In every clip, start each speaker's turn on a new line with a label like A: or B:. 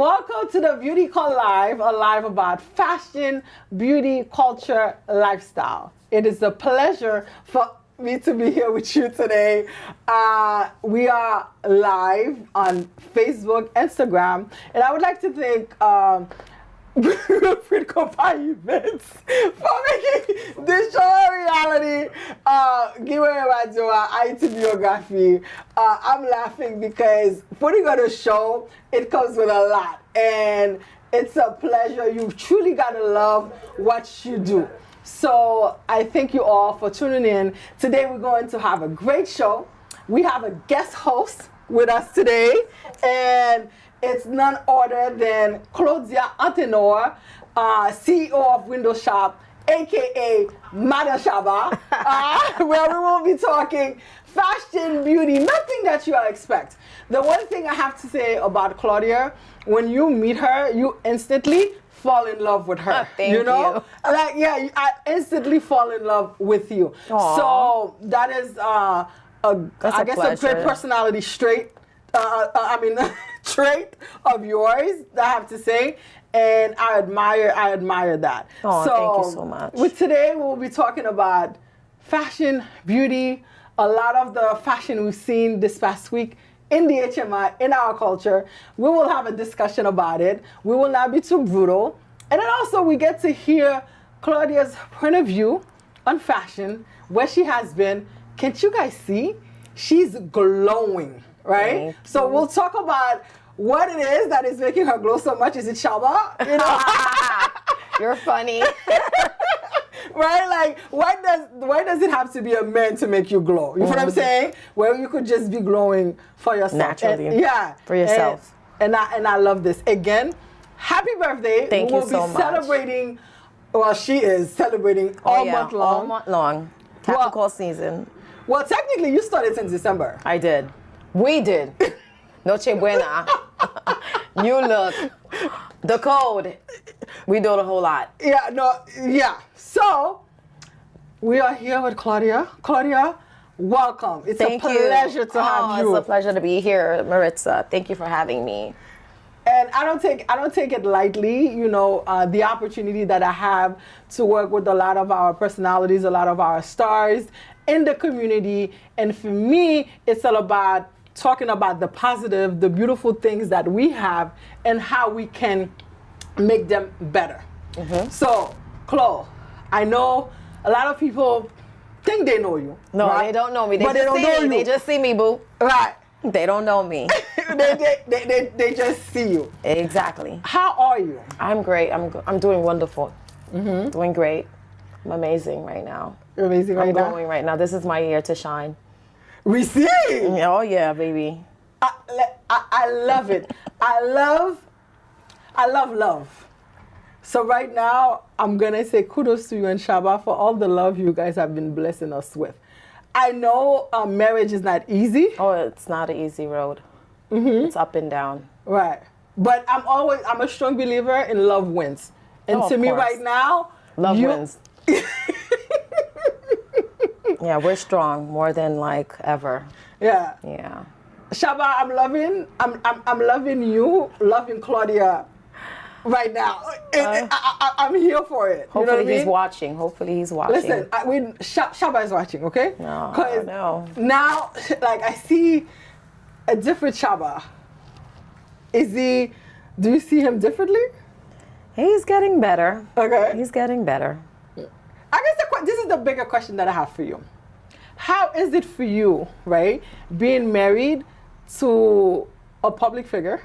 A: Welcome to the Beauty Call Live, a live about fashion, beauty, culture, lifestyle. It is a pleasure for me to be here with you today. We are live on Facebook, Instagram, and I would like to thank Wilfred Company Events for making this show a reality. Giveaway Radio, IT Biography. I'm laughing because putting on a show, it comes with a lot. And it's a pleasure. You truly got to love what you do. So I thank you all for tuning in. Today we're going to have a great show. We have a guest host with us today. And it's none other than Claudia Antenor, CEO of Window Shop, aka Madam Shaba, where we will be talking fashion, beauty, nothing that you expect. The one thing I have to say about Claudia, when you meet her, you instantly fall in love with her.
B: Thank you.
A: Like, yeah, I instantly fall in love with you.
B: Aww.
A: So that is, I guess, a great personality trait of yours, I have to say, and I admire that.
B: Oh, thank you so much.
A: Today we'll be talking about fashion, beauty, a lot of the fashion we've seen this past week in the HMI, in our culture. We will have a discussion about it. We will not be too brutal. And then also we get to hear Claudia's point of view on fashion, where she has been. Can't you guys see? She's glowing. Right? So we'll talk about what it is that is making her glow so much. Is it Shaba? You know?
B: You're funny.
A: Right? Like, why does it have to be a man to make you glow? You know what I'm saying? Where you could just be glowing for yourself.
B: Naturally.
A: For
B: yourself.
A: And I love this. Again, happy birthday.
B: Thank you so much.
A: We'll be celebrating, well, she is celebrating all month long.
B: All month long. Capricorn season.
A: Well, technically, you started since December.
B: I did. We did. Noche buena. New look. The code. We do a whole lot.
A: Yeah. So, we are here with Claudia. Claudia, welcome. It's a pleasure to have you.
B: It's a pleasure to be here, Maritza. Thank you for having me.
A: And I don't take it lightly, you know, the opportunity that I have to work with a lot of our personalities, a lot of our stars in the community. And for me, it's all about talking about the positive, the beautiful things that we have and how we can make them better. So, Chloe, I know a lot of people think they know you.
B: No,
A: right?
B: they don't know me. They
A: but
B: just
A: they don't
B: see
A: know
B: me.
A: you.
B: They just see me, boo.
A: Right.
B: They don't know me.
A: they just see you.
B: Exactly.
A: How are you?
B: I'm great. I'm doing wonderful. Doing great. I'm amazing right now.
A: You're amazing right now?
B: I'm glowing right now. This is my year to shine.
A: We see.
B: Oh yeah, baby.
A: I love it. I love love. So right now, I'm gonna say kudos to you and Shaba for all the love you guys have been blessing us with. I know marriage is not easy.
B: Oh, it's not an easy road. It's up and down.
A: Right. But I'm a strong believer in love wins. And to me right now,
B: love wins. Yeah, we're strong more than like ever.
A: Yeah.
B: Yeah.
A: Shaba, I'm loving you, loving Claudia right now. I'm here for it.
B: Hopefully
A: you know what I mean?
B: he's watching. Hopefully he's watching.
A: Listen, Shaba is watching, okay?
B: No.
A: Now, like, I see a different Shaba. Do you see him differently?
B: He's getting better.
A: Okay.
B: He's getting better.
A: I guess this is the bigger question that I have for you. How is it for you, right, being married to a public figure,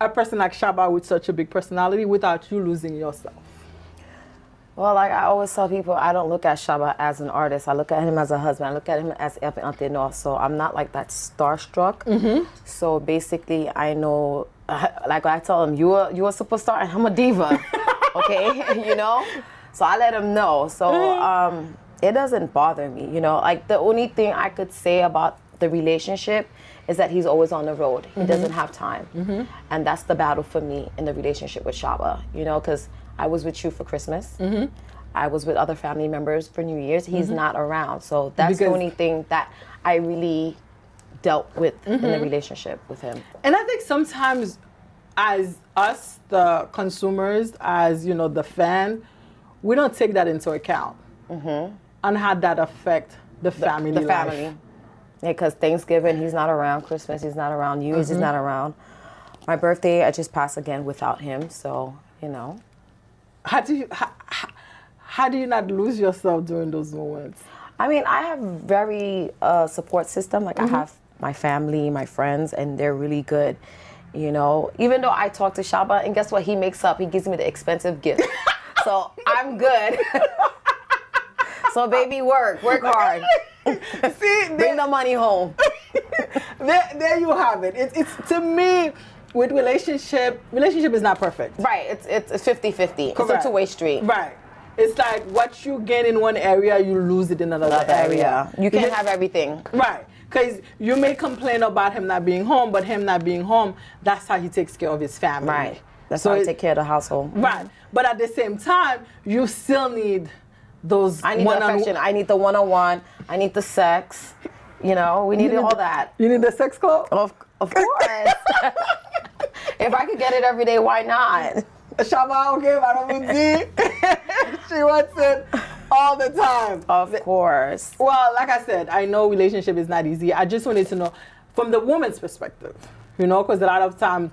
A: a person like Shaba with such a big personality, without you losing yourself?
B: Well, like I always tell people, I don't look at Shaba as an artist. I look at him as a husband. I look at him as Epe Antenor. So I'm not like that starstruck. So basically, I know, like I tell him, you're a superstar and I'm a diva. Okay, you know? So I let him know. So it doesn't bother me, you know? Like the only thing I could say about the relationship is that he's always on the road. He doesn't have time. And that's the battle for me in the relationship with Shaba, you know, because I was with you for Christmas. I was with other family members for New Year's. He's not around. So that's the only thing that I really dealt with in the relationship with him.
A: And I think sometimes as us, the consumers, as the fan, we don't take that into account, and how that affect the family
B: The
A: life.
B: family. Yeah, because Thanksgiving, he's not around. Christmas, he's not around. New Year's, he's not around. My birthday, I just passed again without him. So,
A: How do you not lose yourself during those moments?
B: I mean, I have very support system. Like I have my family, my friends, and they're really good. Even though I talk to Shaba, and guess what? He makes up. He gives me the expensive gift. So I'm good. So baby, work hard.
A: See,
B: Bring the money home.
A: there you have it. It's to me, with relationship is not perfect.
B: Right. It's 50-50. It's a two-way street.
A: Right. It's like what you gain in one area, you lose it in another area.
B: You can't have everything.
A: Right. Because you may complain about him not being home, but him not being home, that's how he takes care of his family.
B: Right. That's how I take care of the household.
A: Right. But at the same time, you still need those
B: I need the affection. I need the one-on-one. I need the sex. We need all that.
A: You need the sex club?
B: Of course. If I could get it every day, why not?
A: Shaba, okay, Madam she wants it all the time.
B: Of course.
A: Well, like I said, I know relationship is not easy. I just wanted to know from the woman's perspective, because a lot of times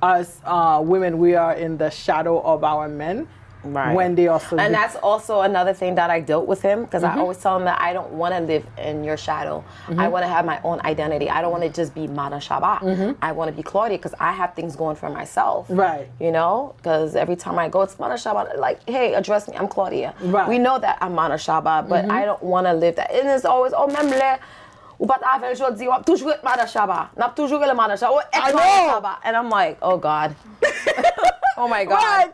A: us women, we are in the shadow of our men.
B: Right.
A: When they also
B: and that's also another thing that I dealt with him, because I always tell him that I don't want to live in your shadow. I want to have my own identity. I don't want to just be Madam Shaba. I want to be Claudia, because I have things going for myself.
A: Right.
B: Because every time I go, it's Madam Shaba. Like, hey, address me. I'm Claudia.
A: Right.
B: We know that I'm Madam Shaba, but I don't want to live that. And it's always, même ou pas t'avel jodi, ou toujours être Madam Shaba. N'a toujours le Madam Shaba.
A: I know.
B: Shaba. And I'm like, oh God. Oh my God.
A: Right,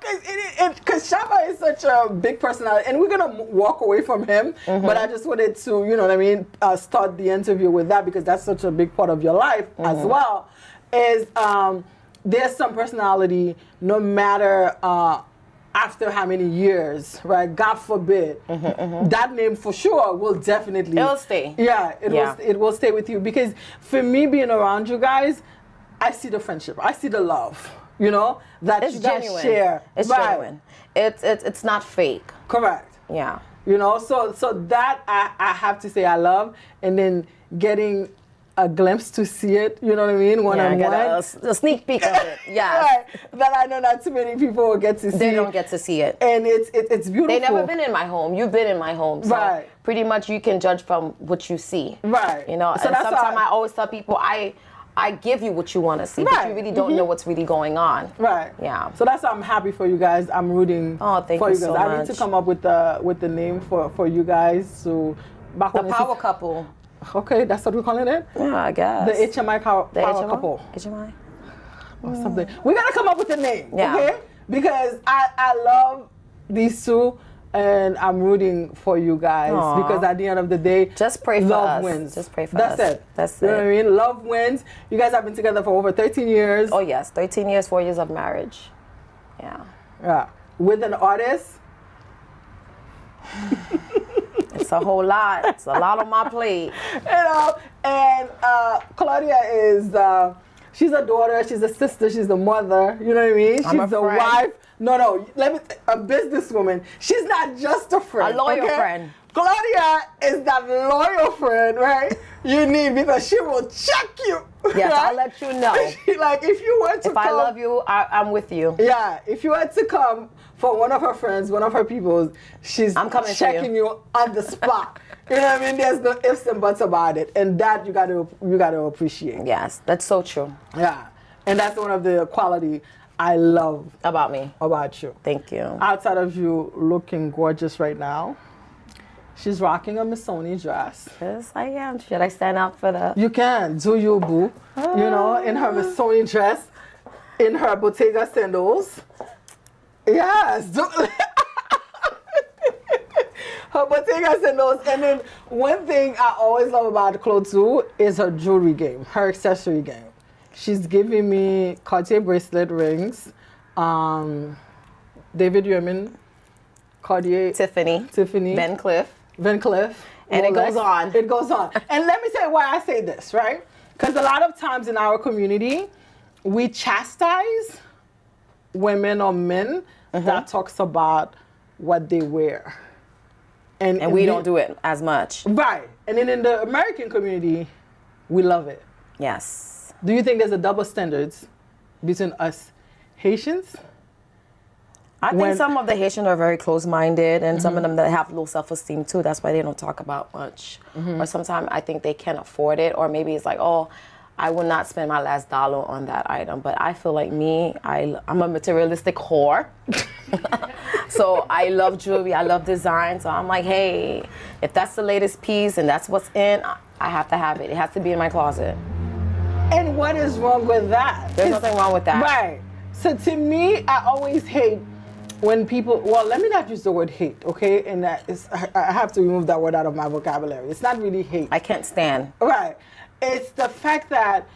A: because Shaba is such a big personality, and we're going to walk away from him, but I just wanted to, start the interview with that, because that's such a big part of your life as well, is there's some personality, no matter after how many years, right? God forbid, that name for sure will definitely...
B: It'll stay.
A: Yeah, it will stay with you, because for me being around you guys, I see the friendship, I see the love. That
B: It's
A: you guys
B: genuine.
A: share.
B: It's
A: right.
B: genuine. It's not fake.
A: Correct.
B: Yeah.
A: So that I have to say I love, and then getting a glimpse to see it, you know what I mean? One-on-one.
B: Get a sneak peek of it. Yeah.
A: Right. That I know not too many people will get to see.
B: They don't get to see it.
A: And it's beautiful.
B: They never been in my home. You've been in my home. So
A: right.
B: pretty much you can judge from what you see.
A: Right.
B: So
A: and
B: sometimes I always tell people I give you what you want to see, but you really don't know what's really going on.
A: Right.
B: Yeah.
A: So that's why I'm happy for you guys. I'm rooting
B: for you
A: guys.
B: so
A: I
B: much.
A: need to come up with the name for you guys. So
B: the power couple.
A: Okay, that's what we're calling it?
B: Yeah, I guess.
A: The HMI power couple.
B: HMI?
A: Or something. We gotta come up with a name,
B: yeah.
A: Okay? Because I love these two, and I'm rooting for you guys.
B: Aww.
A: Because at the end of the day,
B: just pray for
A: love
B: us.
A: wins.
B: Just pray for us.
A: That's it.
B: That's
A: you
B: it.
A: know what I mean? Love wins. You guys have been together for over 13 years.
B: Oh yes, 13 years, 4 years of marriage. Yeah.
A: Yeah. With an artist.
B: It's a whole lot. It's a lot on my plate.
A: And Claudia is, she's a daughter, she's a sister, she's a mother, you know what I mean? She's a wife. No, a businesswoman. She's not just a friend.
B: A loyal friend.
A: Claudia is that loyal friend, right? You need, because she will check you.
B: Yes,
A: right?
B: I'll let you know.
A: Like if you were to
B: if I love you, I'm with you.
A: Yeah, if you were to come for one of her friends, one of her people, I'm
B: coming
A: checking you on the spot. You know what I mean? There's no ifs and buts about it, and that you got to appreciate.
B: Yes, that's so true.
A: Yeah, and that's one of the quality I love
B: about me.
A: About you.
B: Thank you.
A: Outside of you looking gorgeous right now, she's rocking a Missoni dress.
B: Yes, I am. Should I stand up for the...
A: You can. Do you, boo. You know, in her Missoni dress, in her Bottega sandals. Yes. Her Bottega sandals. And then one thing I always love about Claude too is her jewelry game, her accessory game. She's giving me Cartier bracelet rings, David Yurman, Cartier,
B: Tiffany, Van Cleef,
A: and
B: Rolex. It goes on.
A: It goes on. And let me tell you why I say this, right? Because a lot of times in our community, we chastise women or men that talks about what they wear.
B: And we don't do it as much.
A: Right. And then in the American community, we love it.
B: Yes.
A: Do you think there's a double standards between us Haitians?
B: I think some of the Haitians are very close-minded, and some of them that have low self-esteem too. That's why they don't talk about much. Or sometimes I think they can't afford it, or maybe it's like, oh, I will not spend my last dollar on that item. But I feel like me, I'm a materialistic whore. So I love jewelry, I love design. So I'm like, hey, if that's the latest piece and that's what's in, I have to have it. It has to be in my closet.
A: And what is wrong with that?
B: There's nothing wrong with that.
A: Right. So to me, I always hate when people, well, let me not use the word hate, okay? And that is, I have to remove that word out of my vocabulary. It's not really hate.
B: I can't stand.
A: Right. It's the fact that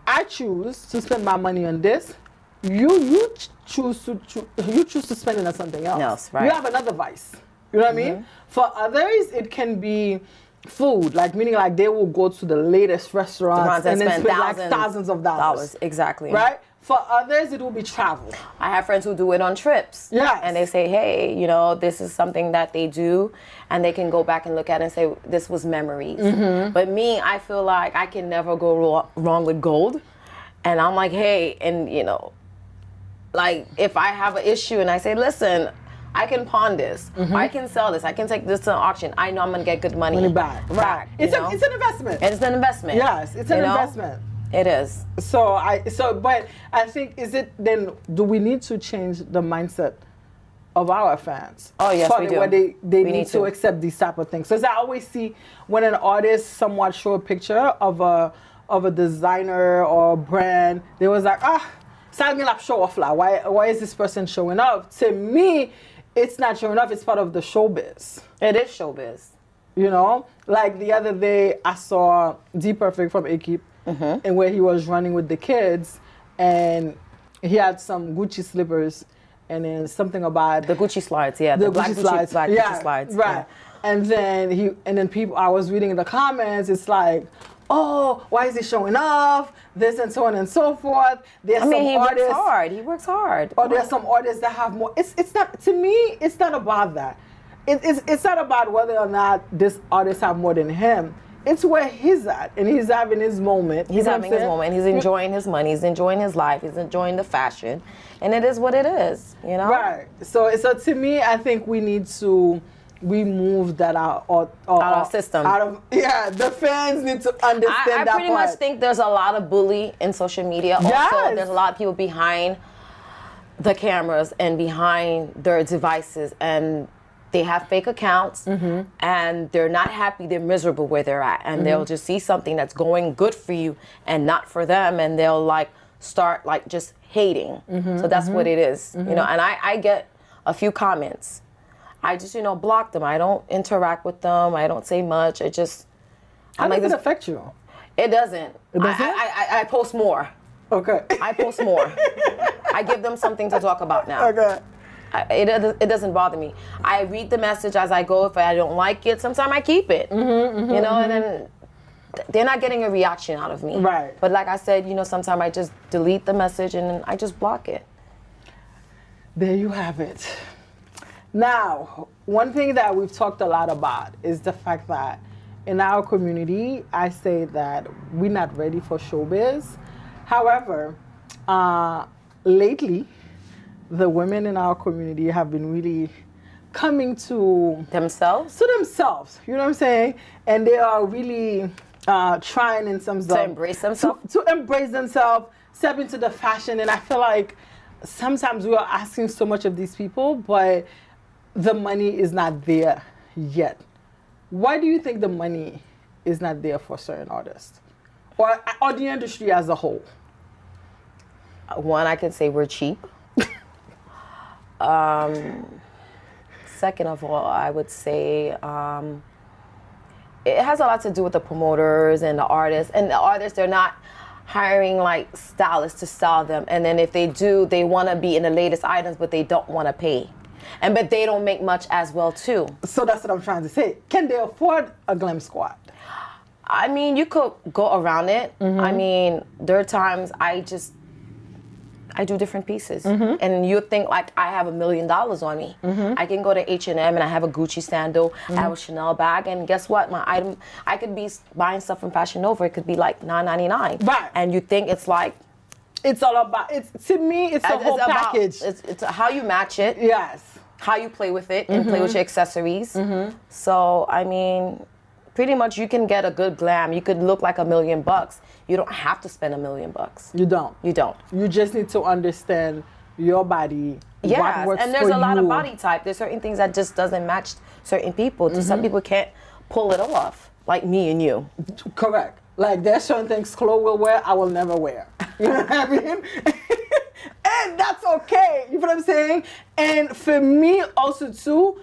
A: I choose to spend my money on this. You choose to spend it on something else.
B: Right.
A: You have another vice. You know what I mean? For others, it can be food, like meaning like they will go to the latest restaurants and then spend like thousands of dollars.
B: Exactly.
A: Right? For others, it will be travel.
B: I have friends who do it on trips.
A: Yes.
B: And they say, hey, you know, this is something that they do, and they can go back and look at it and say, this was memories. But me, I feel like I can never go wrong with gold. And I'm like, hey, and you know, like if I have an issue and I say, listen, I can pawn this, I can sell this, I can take this to an auction. I know I'm gonna get good money
A: back.
B: Right.
A: It's an investment.
B: And it's an investment.
A: Yes, it's an investment.
B: It is.
A: But I think, is it then, do we need to change the mindset of our fans?
B: Oh, yes, we do.
A: Where they need to accept these type of things. Because I always see when an artist somewhat show a picture of a designer or a brand, they was like, show off. Why is this person showing off? To me, it's not showing off. It's part of the showbiz.
B: It is showbiz.
A: You know? Like the other day, I saw D Perfect from Equipe, and where he was running with the kids, and he had some Gucci slippers, and then something about
B: the Gucci slides, the black Gucci slides, Gucci slides,
A: right? Yeah. And then people, I was reading in the comments, it's like, oh, why is he showing off? This and so on and so forth. There's some artists,
B: works hard. He works hard.
A: Or there's some artists that have more. It's not, to me, it's not about that. It's not about whether or not this artist have more than him. It's where he's at, and he's having his moment.
B: He's having his moment. He's enjoying his money. He's enjoying his life. He's enjoying the fashion, and it is what it is, you know.
A: Right. So to me, I think we need to remove that out of our
B: system.
A: The fans need to understand that.
B: I pretty much think there's a lot of bully in social media.
A: Yes.
B: Also, there's a lot of people behind the cameras and behind their devices, and they have fake accounts, and they're not happy, they're miserable where they're at, and they'll just see something that's going good for you and not for them, and they'll like start like just hating. So that's what it is, you know. And I get a few comments. I just, block them. I don't interact with them. I don't say much. How does
A: it affect you?
B: It doesn't.
A: It doesn't?
B: I post more.
A: Okay.
B: I post more. I give them something to talk about now.
A: Okay.
B: It doesn't bother me. I read the message as I go. If I don't like it, sometimes I keep it. And then they're not getting a reaction out of me.
A: Right.
B: But like I said, sometimes I just delete the message and I just block it.
A: There you have it. Now, one thing that we've talked a lot about is the fact that in our community, I say that we're not ready for showbiz. However, lately, the women in our community have been really coming to
B: themselves.
A: You know what I'm saying? And they are really trying in some
B: to embrace themselves.
A: To embrace themselves, step into the fashion. And I feel like sometimes we are asking so much of these people, but the money is not there yet. Why do you think the money is not there for certain artists, or the industry as a whole?
B: One, I can say we're cheap. Second of all, I would say it has a lot to do with the promoters and the artists. And the artists, they're not hiring like stylists to style them. And then if they do, they want to be in the latest items, but they don't want to pay. But they don't make much as well too.
A: So that's what I'm trying to say. Can they afford a glam squad?
B: I mean, you could go around it. I mean, there are times I do different pieces. And you think like I have $1 million on me. I can go to H&M and I have a Gucci sandal, I have a Chanel bag, and guess what? My item, I could be buying stuff from Fashion Nova, it could be like $9.99.
A: Right.
B: And you think it's like,
A: it's all about, to me, it's the whole package.
B: It's how you match it.
A: Yes.
B: How you play with it and play with your accessories. So, I mean, pretty much you can get a good glam. You could look like $1 million. You don't have to spend $1 million.
A: You don't.
B: You don't.
A: You just need to understand your body.
B: Yes,
A: what works
B: and there's
A: for
B: a lot of
A: you.
B: body type. There's certain things that just doesn't match certain people. Some people can't pull it off, like me and you.
A: Correct. Like there's certain things Chloe will wear, I will never wear. You know what I mean? And that's okay. You know what I'm saying? And for me also too,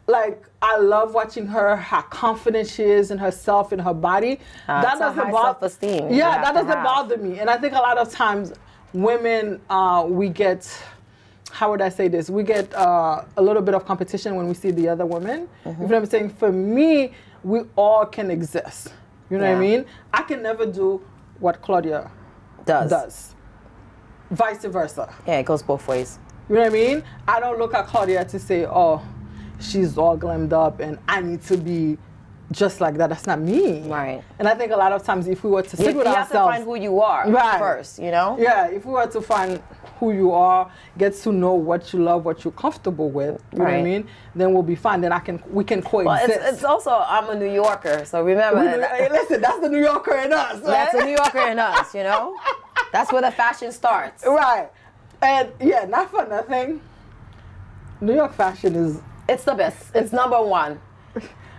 A: like I love watching her, how confident she is in herself, in her body.
B: That doesn't bother
A: self-esteem. Yeah, that doesn't bother me. And I think a lot of times women, we get, how would I say this? We get a little bit of competition when we see the other women. You know what I'm saying? For me, we all can exist. You know what I mean? I can never do what Claudia does. Vice versa.
B: Yeah, it goes both ways.
A: You know what I mean? I don't look at Claudia to say, oh, she's all glammed up and I need to be just like that. That's not me.
B: Right.
A: And I think a lot of times if we were to sit with ourselves.
B: You have to find who you are first, you know?
A: Yeah, if we were to find who you are, get to know what you love, what you're comfortable with, you know what I mean? Then we'll be fine. Then we can coexist.
B: Well, it's also, I'm a New Yorker, so remember.
A: Hey, listen, that's the New Yorker in us. Right?
B: That's the New Yorker in us, you know? That's where the fashion starts.
A: Right. And yeah, not for nothing. New York fashion is...
B: It's the best. It's number one.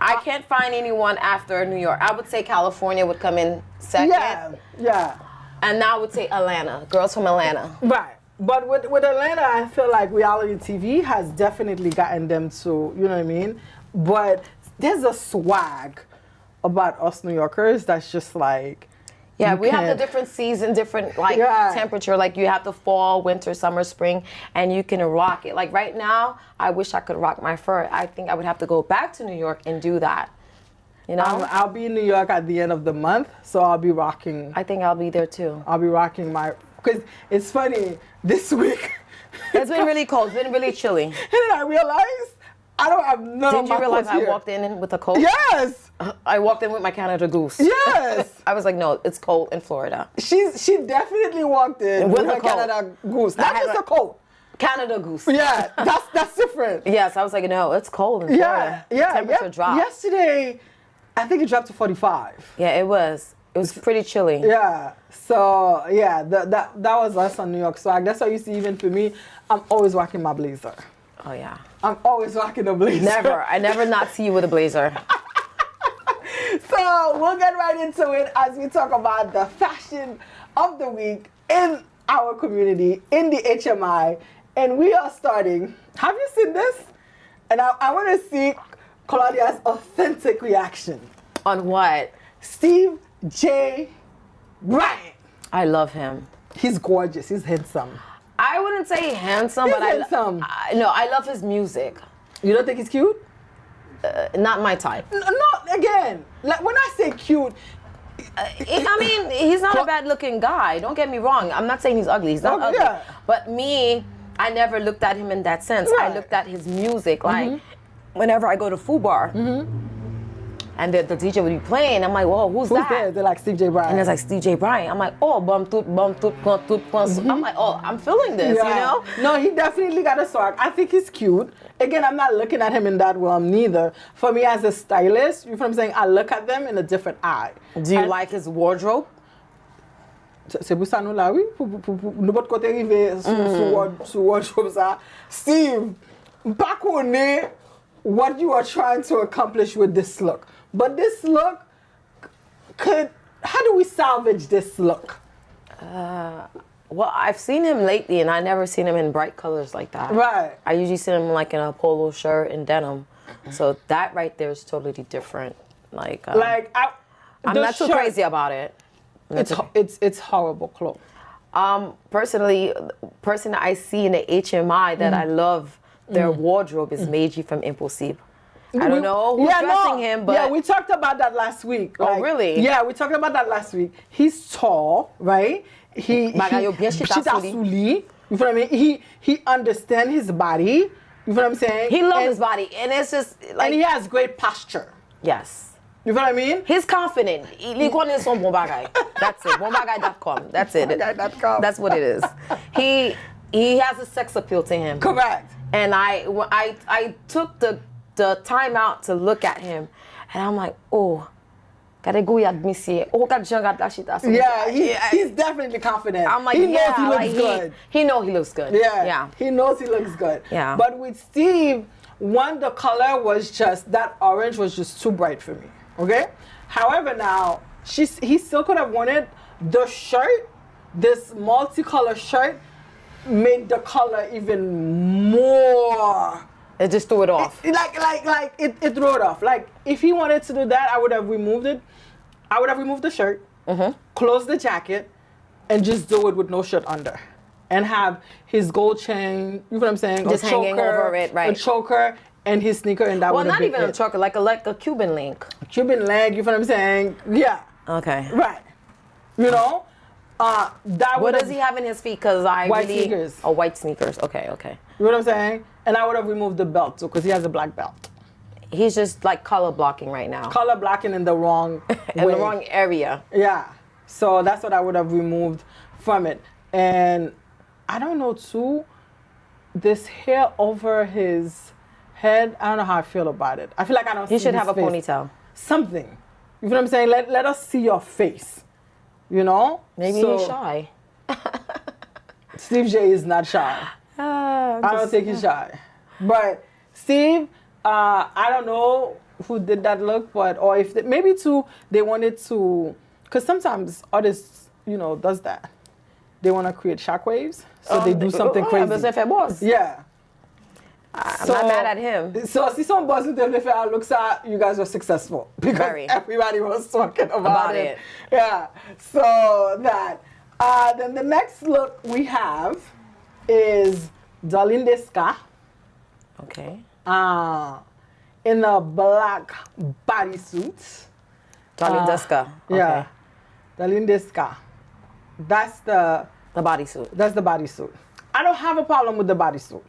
B: I can't find anyone after New York. I would say California would come in second.
A: Yeah.
B: And now I would say Atlanta. Girls from Atlanta.
A: Right. But with Atlanta, I feel like reality TV has definitely gotten them to, you know what I mean? But there's a swag about us New Yorkers that's just like...
B: Yeah, we have the different season, different temperature. Like you have the fall, winter, summer, spring, and you can rock it. Like right now, I wish I could rock my fur. I think I would have to go back to New York and do that. You know?
A: I'll be in New York at the end of the month, so I'll be rocking.
B: I think I'll be there too.
A: I'll be rocking my, because it's funny, this week.
B: It's been really cold, it's been really chilly. And
A: then I realized I don't have none of my
B: Didn't you realize I
A: here.
B: Walked in with a coat?
A: Yes.
B: I walked in with my Canada Goose.
A: Yes.
B: I was like, no, it's cold in Florida.
A: She definitely walked in with her Canada Goose. Not just a coat.
B: Canada Goose.
A: Yeah, that's different.
B: Yes, I was like, no, it's cold in Florida.
A: Yeah.
B: Temperature dropped.
A: Yesterday, I think it dropped to 45.
B: Yeah, it was. It was pretty chilly.
A: Yeah. So yeah, that was us on New York swag. That's why you see, even for me, I'm always rocking my blazer.
B: Oh yeah.
A: I'm always rocking a blazer.
B: Never. I never not see you with a blazer.
A: So we'll get right into it as we talk about the fashion of the week in our community, in the HMI. And we are starting. Have you seen this? And I want to see Claudia's authentic reaction.
B: On what?
A: Steve J. Bryant.
B: I love him.
A: He's gorgeous. He's handsome.
B: I wouldn't say handsome, but
A: handsome.
B: I love his music.
A: You don't think he's cute?
B: Not my type.
A: No, again, like when I say cute,
B: I mean, he's not a bad-looking guy. Don't get me wrong. I'm not saying he's ugly. He's not ugly. Yeah. But me, I never looked at him in that sense. Right. I looked at his music. Like, whenever I go to Foo Bar, and the DJ would be playing, I'm like, whoa, who's that?
A: There? They're like Steve J. Bryant.
B: And it's like Steve J. Bryant. I'm like, oh, bum toot, bum toot, bum toot, bum. I'm like, oh, I'm feeling this, you know?
A: No, he definitely got a swag. I think he's cute. Again, I'm not looking at him in that realm neither. For me as a stylist, you know what I'm saying? I look at them in a different eye.
B: Do you like his wardrobe?
A: C'est pour ça nous là, oui. Nous pas de côté arriver sur wardrobe ça. Steve, pas connaît what you are trying to accomplish with this look. But this look how do we salvage this look?
B: Well, I've seen him lately, and I never seen him in bright colors like that.
A: Right.
B: I usually see him like in a polo shirt and denim. So that right there is totally different. Like I'm not too crazy about it.
A: It's horrible clothes.
B: Personally, person I see in the HMI that I love, their wardrobe is Meiji from Impossible. I don't know who's dressing him, but...
A: Yeah, we talked about that last week.
B: Oh, really?
A: Yeah, we talked about that last week. He's tall, right?
B: Bagay yo bien chita
A: chita
B: sou li.
A: sou li. You feel what I mean? He understands his body. You feel what I'm saying?
B: He loves his body, and it's just like
A: and he has great posture.
B: yes.
A: You feel what I mean?
B: He's confident. Li konnen son bon bagay. That's it. Bonbagay.com. That's it.
A: Bonbagay.com.
B: That's what it is. He has a sex appeal to him.
A: Correct.
B: And I took the time out to look at him, and I'm like, oh, kade go yad misye. Oh, kade jan gade la chita.
A: Yeah, he's definitely confident.
B: I'm like,
A: he knows
B: yeah,
A: he looks
B: like
A: good.
B: He know he looks good.
A: Yeah, he knows he looks good.
B: Yeah.
A: But with Steve, one, the color was just, that orange was just too bright for me, okay? However, now, he still could have wanted the shirt, this multicolor shirt, made the color even more.
B: It just threw it off.
A: It threw it off. Like, if he wanted to do that, I would have removed it. I would have removed the shirt, closed the jacket, and just do it with no shirt under. And have his gold chain, you know what I'm saying?
B: Just hanging over it, right.
A: A choker and his sneaker, and that would have been
B: not even a choker, like a Cuban link.
A: A Cuban leg, you know what I'm saying? Yeah.
B: Okay.
A: Right. You know?
B: What does he have in his feet? Because
A: white sneakers.
B: Oh, white sneakers. Okay.
A: You know what I'm saying? And I would have removed the belt too, because he has a black belt.
B: He's just like color blocking right now.
A: Color blocking in the wrong
B: in
A: way.
B: the wrong area.
A: Yeah. So that's what I would have removed from it. And I don't know too, this hair over his head, I don't know how I feel about it. I feel like I don't see his face.
B: He should have a ponytail.
A: Something. You know what I'm saying? Let us see your face. You know?
B: Maybe he's shy.
A: Steve J is not shy. I don't think he's shy. But Steve, I don't know who did that look, but or if maybe too they wanted to, because sometimes artists, you know, does that. They want to create shockwaves, so they do something crazy. Yeah.
B: I'm not mad at him.
A: So si son boss looks at you guys were successful because everybody was talking about it. Yeah. So that. Then the next look we have is Darlene Desca.
B: Okay.
A: In a black bodysuit.
B: Darlene Desca. Okay.
A: Yeah. Darlene Desca. That's the
B: bodysuit.
A: That's the bodysuit. I don't have a problem with the bodysuit.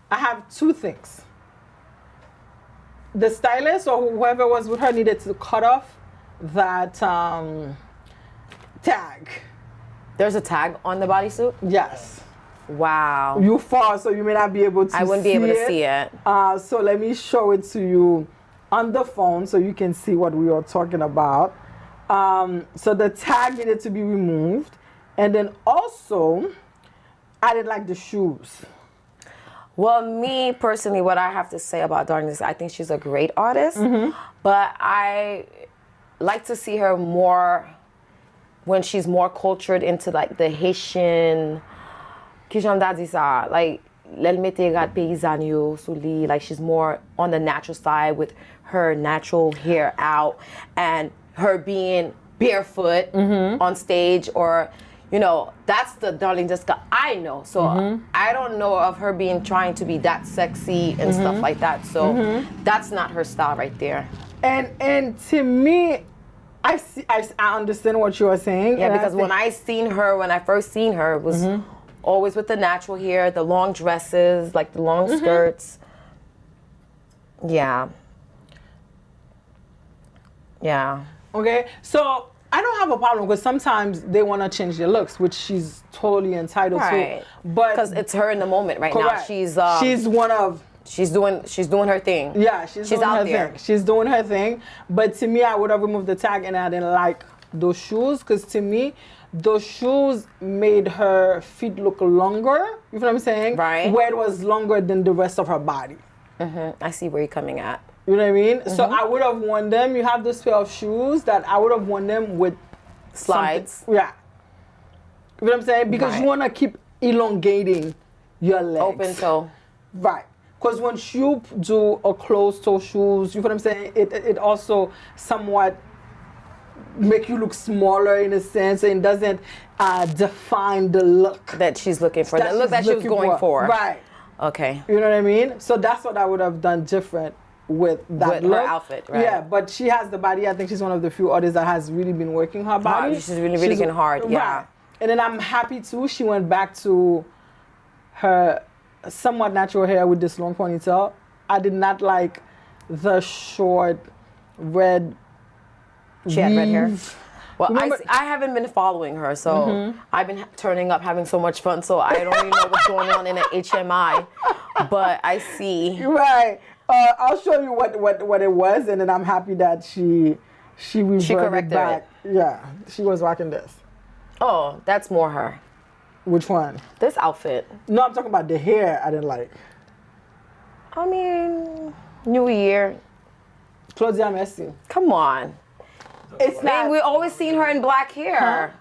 A: I have two things. The stylist or whoever was with her needed to cut off that tag.
B: There's a tag on the bodysuit?
A: Yes.
B: Wow.
A: You fall, so you may not be able to see it.
B: I wouldn't be able to see it.
A: So let me show it to you on the phone so you can see what we are talking about. So the tag needed to be removed. And then also, I didn't like the shoes.
B: Well, me personally, what I have to say about Darlene is I think she's a great artist, but I like to see her more when she's more cultured into like the Haitian, like like she's more on the natural side with her natural hair out and her being barefoot on stage, or you know, that's the Darlene Desca I know. So I don't know of her trying to be that sexy and stuff like that. So that's not her style right there.
A: And to me, I understand what you are saying.
B: Yeah, because when I first seen her, it was always with the natural hair, the long dresses, like the long skirts. Yeah. Yeah.
A: Okay, so I don't have a problem because sometimes they want to change their looks, which she's totally entitled to. But
B: because it's her in the moment right now. She's doing her thing.
A: Yeah, she's doing
B: out
A: her
B: there.
A: thing. She's doing her thing. But to me, I would have removed the tag, and I didn't like those shoes because to me, those shoes made her feet look longer. You know what I'm saying?
B: Right.
A: Where it was longer than the rest of her body.
B: I see where you're coming at.
A: You know what I mean? So I would have worn them. You have this pair of shoes that I would have worn them with
B: slides.
A: Yeah. You know what I'm saying? Because you want to keep elongating your legs.
B: Open toe.
A: Right. Because when you do a closed toe shoes, you know what I'm saying? It also somewhat make you look smaller in a sense, and doesn't define the look
B: that she's looking for. The look that she was going for.
A: Right.
B: Okay.
A: You know what I mean? So that's what I would have done different with that look.
B: Her outfit, right?
A: Yeah, but she has the body. I think she's one of the few artists that has really been working her body.
B: She's really working hard. Yeah.
A: Right. And then I'm happy too. She went back to her somewhat natural hair with this long ponytail. I did not like the short red.
B: She had red hair.
A: weave.
B: Well,
A: Remember-
B: I haven't been following her, so I've been turning up, having so much fun, so I don't even know what's going on in the HMI. But I see.
A: Right. I'll show you what it was, and then I'm happy that she reverted
B: corrected
A: back. Yeah, she was rocking this.
B: Oh, that's more her.
A: Which one?
B: This outfit.
A: No, I'm talking about the hair. I didn't like.
B: I mean, New Year.
A: Claudia Messi.
B: Come on.
A: It's
B: Man,
A: not
B: we always seen her in black hair.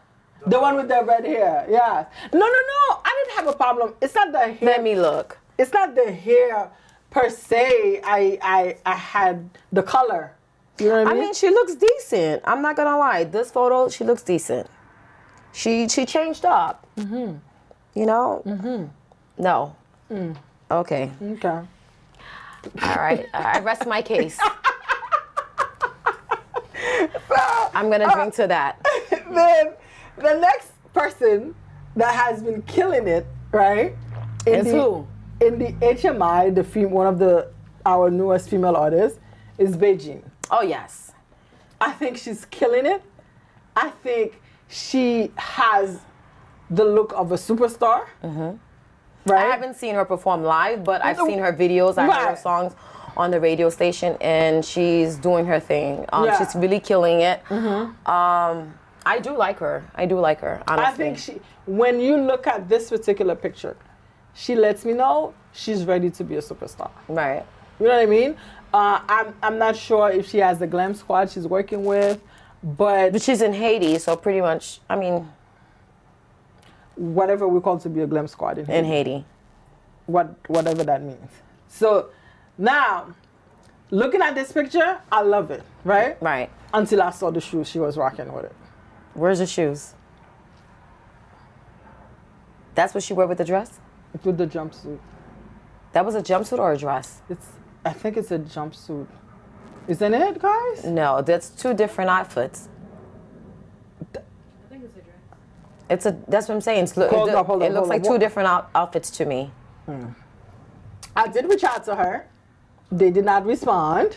A: the one with the red hair. Yeah. No. I didn't have a problem. It's not the hair.
B: Let me look.
A: It's not the hair per se. I had the color. You know what I
B: I
A: mean?
B: mean, she looks decent. I'm not gonna lie. This photo, she looks decent. She changed up. You know? No. Okay.
A: Okay.
B: All right. I rest my case. I'm gonna drink to that.
A: Then the next person that has been killing it, right?
B: Is who?
A: In the HMI, one of our newest female artists is Beijing.
B: Oh yes.
A: I think she's killing it. I think she has the look of a superstar. Right?
B: I haven't seen her perform live, but I've seen her videos. I heard her
A: Right.
B: songs on the radio station, and she's doing her thing.
A: Yeah.
B: She's really killing it. I do like her. Honestly.
A: I think when you look at this particular picture, she lets me know she's ready to be a superstar.
B: Right.
A: You know what I mean? I'm not sure if she has the glam squad she's working with,
B: But she's in Haiti, so pretty much, I mean,
A: whatever we call to be a glam squad in
B: in
A: Haiti.
B: Haiti.
A: Whatever that means. So now, looking at this picture, I love it, right?
B: Right.
A: Until I saw the shoes she was rocking with it.
B: Where's the shoes? That's what she wore with the dress?
A: With the jumpsuit.
B: That was a jumpsuit or a dress?
A: I think it's a jumpsuit. Isn't it, guys?
B: No, that's two different outfits.
C: I think it's a dress.
B: That's what I'm saying.
A: Hold up,
B: It looks like two
A: What?
B: different outfits to me.
A: I did reach out to her. They did not respond.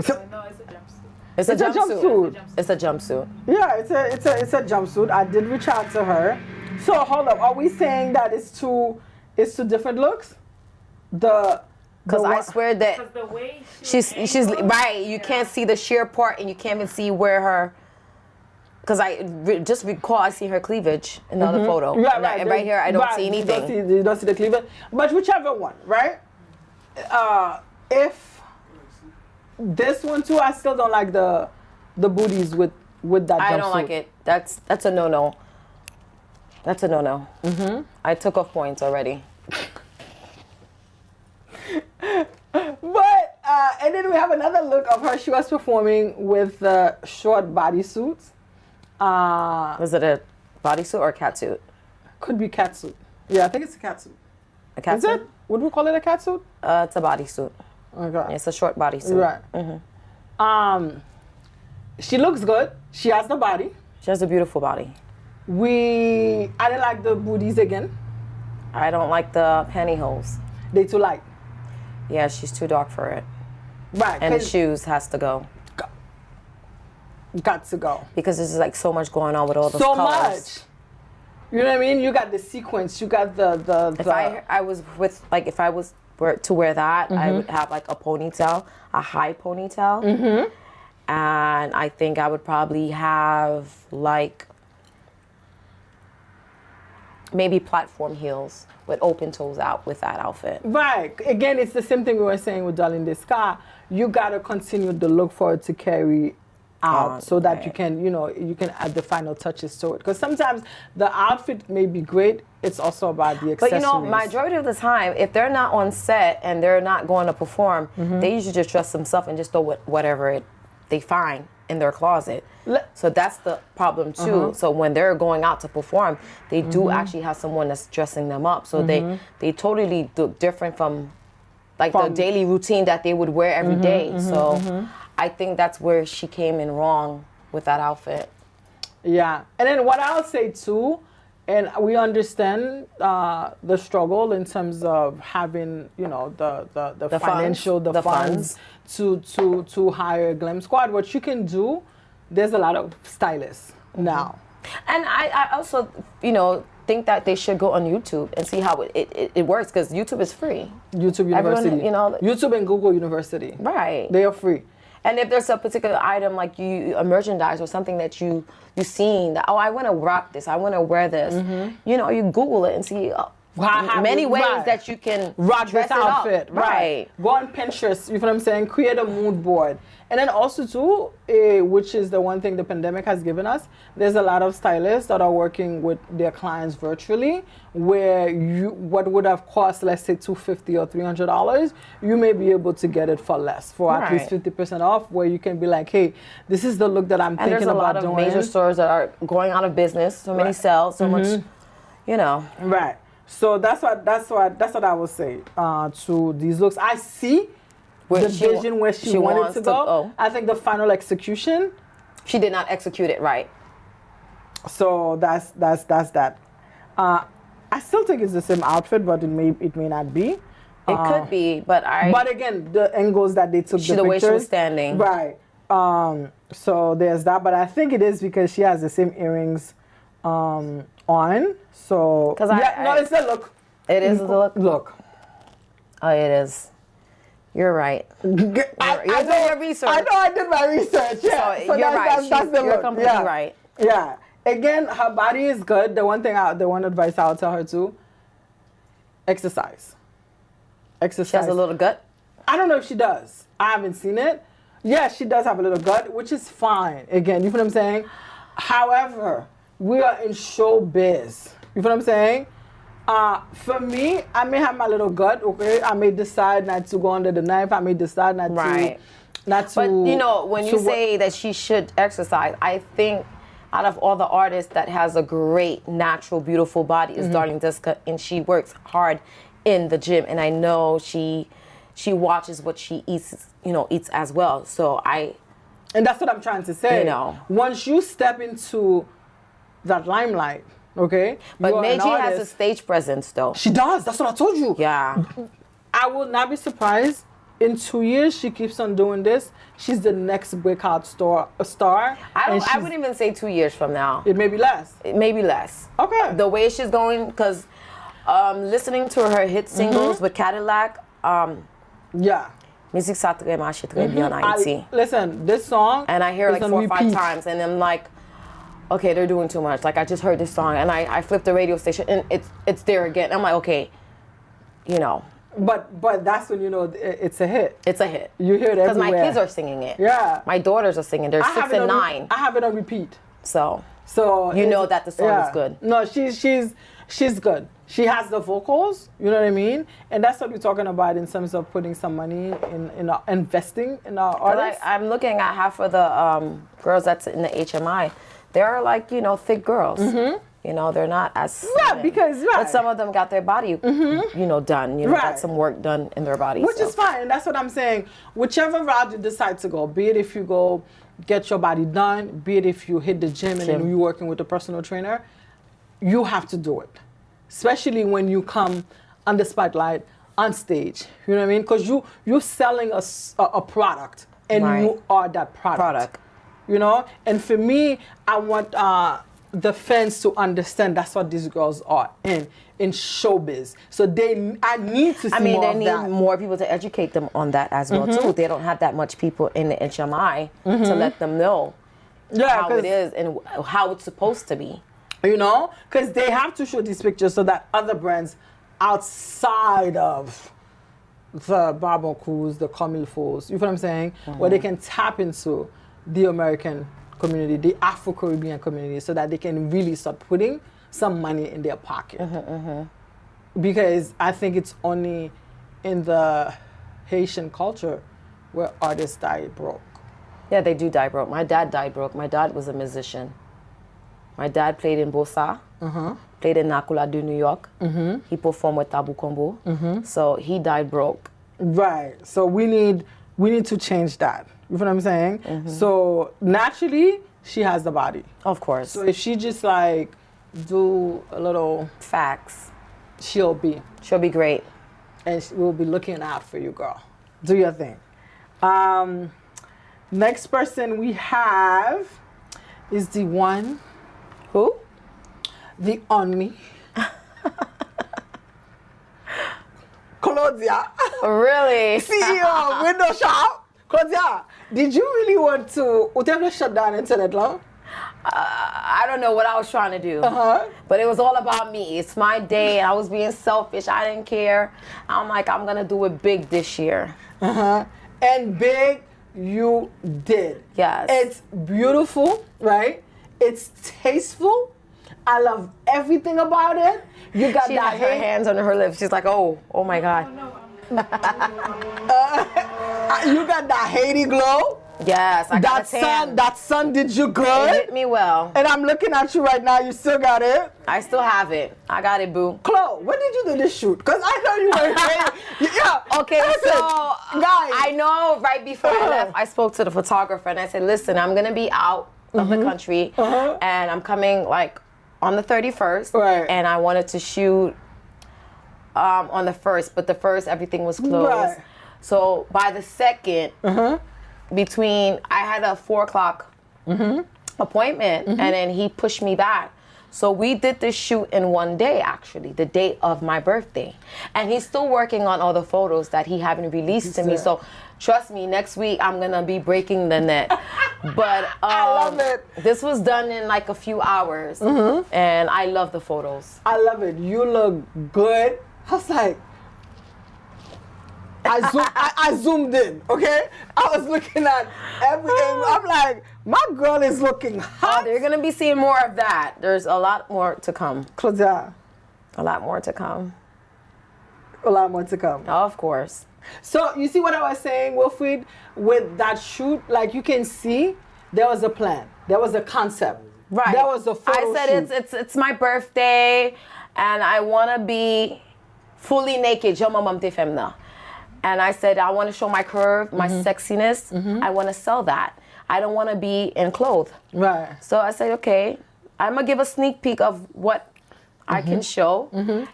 C: No, it's a jumpsuit.
B: It's a
A: It's a
B: jumpsuit.
A: jumpsuit.
B: It's a jumpsuit.
A: Yeah, it's a jumpsuit. I did reach out to her. So hold up, are we saying that it's two different looks?
B: Because I swear that
C: Because the way
B: she's right. You can't see the sheer part, and you can't even see where her. Because just recall I see her cleavage in the other photo.
A: Yeah,
B: And
A: right.
B: and right here I don't see
A: You
B: anything.
A: you don't see the cleavage. But whichever one, right? If this one too, I still don't like the booties with that
B: I
A: jumpsuit.
B: don't like it. That's a no-no. That's a no-no. I took off points already.
A: But and then we have another look of her. She was performing with the short bodysuits.
B: Was it a bodysuit or a catsuit?
A: Could be catsuit. Yeah, I think it's a catsuit.
B: A catsuit?
A: Is it? Would we call it a catsuit?
B: It's a bodysuit.
A: Okay.
B: It's a short bodysuit.
A: Right. She looks good. She has the body.
B: She has a beautiful body.
A: I didn't like the booties again.
B: I don't like the pantyhose.
A: They too light.
B: Yeah, she's too dark for it.
A: Right.
B: And the
A: 'cause
B: shoes has to go.
A: got to go.
B: Because there's like so much going on with all those
A: So
B: colors.
A: much. You know what I mean? You got the sequence. You got the
B: If I was with, like, if I was to wear that, I would have like a ponytail, a high ponytail. And I think I would probably have like maybe platform heels with open toes out with that outfit.
A: Right. Again, it's the same thing we were saying with Darling Descar. You got to continue to look for it to carry out so that you can, you can add the final touches to it. Because sometimes the outfit may be great. It's also about the
B: But
A: accessories.
B: majority of the time, if they're not on set and they're not going to perform, they usually just dress themselves and just throw whatever they find in their closet. So that's the problem too. So when they're going out to perform, they do actually have someone that's dressing them up. So they totally look different from the daily routine that they would wear every day. So I think that's where she came in wrong with that outfit.
A: Yeah, and then what I'll say too, and we understand the struggle in terms of having, you know, the financial,
B: funds, the
A: funds to hire a glam squad. What you can do, there's a lot of stylists now.
B: And I also, you know, think that they should go on YouTube and see how it works, because YouTube is free.
A: YouTube University.
B: Everyone, you know,
A: YouTube and Google University.
B: Right.
A: They are free.
B: And if there's a particular item, like a merchandise or something that you seen that, oh, I want to rock this, I want to wear this, you know, you Google it and see many ways that you can
A: rock
B: dress
A: this outfit. Right. Go on Pinterest, you know what I'm saying? Create a mood board. And then also too, which is the one thing the pandemic has given us, there's a lot of stylists that are working with their clients virtually, where what would have cost, let's say $250 or $300, you may be able to get it for less, for at least 50% off, where you can be like, hey, this is the look that I'm thinking about doing.
B: And there's a lot of major stores that are going out of business, so many sales, so much, you know.
A: Right. So that's what I would say to these looks. I see the vision where she wanted to go. I think the final execution,
B: she did not execute it right.
A: So that's that. I still think it's the same outfit, but it may not be.
B: It could be, but
A: again, the angles that they took,
B: the way she was standing,
A: right? So there's that, but I think it is because she has the same earrings on. So no, it's the look.
B: It is the look.
A: Look.
B: Oh, it is. You're right. You're doing your research.
A: I know I did my research. Yeah. So
B: you're right.
A: That's the look.
B: You're completely right.
A: Yeah. Again, her body is good. The one advice I'll tell her too: exercise. Exercise.
B: She has a little gut.
A: I don't know if she does. I haven't seen it. Yeah, she does have a little gut, which is fine. Again, you know what I'm saying? However, we are in showbiz. You know what I'm saying? For me, I may have my little gut, okay? I may decide not to go under the knife. I may decide not to.
B: But, you know, when you say that she should exercise, I think out of all the artists that has a great, natural, beautiful body is Darling Jessica, and she works hard in the gym. And I know she watches what she eats, you know, eats as well. So
A: And that's what I'm trying to say.
B: You know.
A: Once you step into that limelight, okay?
B: But Meiji has a stage presence, though.
A: She does. That's what I told you.
B: Yeah.
A: I will not be surprised. In 2 years, she keeps on doing this. She's the next breakout star.
B: I wouldn't even say 2 years from now.
A: It may be less.
B: It may be less.
A: Okay.
B: The way she's going, because listening to her hit singles with Cadillac,
A: yeah.
B: Musique ça très marche très bien en Haïti.
A: Listen, this song.
B: And I hear it like 4 or 5 times, and I'm like, okay, they're doing too much. Like, I just heard this song, and I flipped the radio station, and it's there again. I'm like, okay, you know.
A: But that's when you know it's a hit.
B: It's a hit.
A: You hear it everywhere.
B: Because my kids are singing it.
A: Yeah.
B: My daughters are singing. They're 6 and 9.
A: I have it on repeat.
B: So
A: you
B: know that the song is good.
A: No, she's good. She has the vocals, you know what I mean? And that's what we're talking about in terms of putting some money in investing in our artists.
B: I'm looking at half of the girls that's in the HMI. They're like, you know, thick girls. You know, they're not as but some of them got their body, you know, done. You know, got some work done in their body.
A: Which is fine. And that's what I'm saying. Whichever route you decide to go, be it if you go get your body done, be it if you hit the gym and then you're working with a personal trainer, you have to do it. Especially when you come on the spotlight, on stage. You know what I mean? Because you're selling a product, and you are that product. You know? And for me, I want the fans to understand that's what these girls are in showbiz. So I need to see more of that.
B: I mean, they need more people to educate them on that as well, too. They don't have that much people in the HMI to let them know how it is and how it's supposed to be.
A: You know, because they have to show these pictures so that other brands outside of the Barbecue, the Comme Il Faut, you know what I'm saying, where they can tap into the American community, the Afro-Caribbean community, so that they can really start putting some money in their pocket. Because I think it's only in the Haitian culture where artists die broke.
B: Yeah, they do die broke. My dad died broke. My dad was a musician. My dad played in Bossa, played in Nakula de New York. He performed with Tabu Combo. So he died broke. Right.
A: So we need to change that. You know what I'm saying? So naturally, she has the body.
B: Of course.
A: So if she just like do a little,
B: Facts.
A: she'll be,
B: She'll be great.
A: and we'll be looking out for you, girl. Do your thing. Next person we have is the one,
B: Who?
A: the only, Claudia,
B: Really?
A: CEO of Window Shop. Claudia, did you really want to shut down internet law?
B: I don't know what I was trying to do.
A: Uh-huh.
B: But it was all about me. It's my day. I was being selfish. I didn't care. I'm like, I'm going to do it big this year.
A: Uh-huh. And big, you did.
B: Yes.
A: It's beautiful, right? It's tasteful. I love everything about it. You got
B: She
A: that
B: had her hands on her lips. She's like, oh my God.
A: You got that Haiti glow.
B: Yes, I got a tan.
A: That sun did you
B: It
A: good.
B: hit me well.
A: And I'm looking at you right now. You still got it.
B: I still have it. I got it, boo.
A: Chloe, when did you do this shoot? Because I know you were yeah.
B: Okay,
A: listen,
B: so
A: guys.
B: I know right before I left, I spoke to the photographer and I said, listen, I'm going to be out of the country and I'm coming like on the 31st.
A: Right.
B: And I wanted to shoot on the 1st, but the 1st, everything was closed.
A: Right.
B: So by the 2nd, I had a 4 o'clock appointment and then he pushed me back. So we did this shoot in one day, actually, the day of my birthday. And he's still working on all the photos that he haven't released to me. So trust me, next week I'm gonna be breaking the net. But
A: I love it.
B: This was done in like a few hours. And I love the photos.
A: I love it. You look good. I was like, I zoomed in, okay? I was looking at every angle. I'm like, my girl is looking hot.
B: You're gonna be seeing more of that. There's a lot more to come.
A: Claudia,
B: A lot more to come.
A: a lot more to come.
B: Of course.
A: So you see what I was saying, Wilfried? With that shoot, like you can see, there was a plan. There was a concept.
B: Right.
A: There was a photo
B: I said
A: shoot.
B: it's my birthday and I wanna be fully naked. Jo mamam te femna. And I said, I want to show my curve, my sexiness. I want to sell that. I don't want to be in clothes.
A: Right.
B: So I said, okay, I'm going to give a sneak peek of what I can show.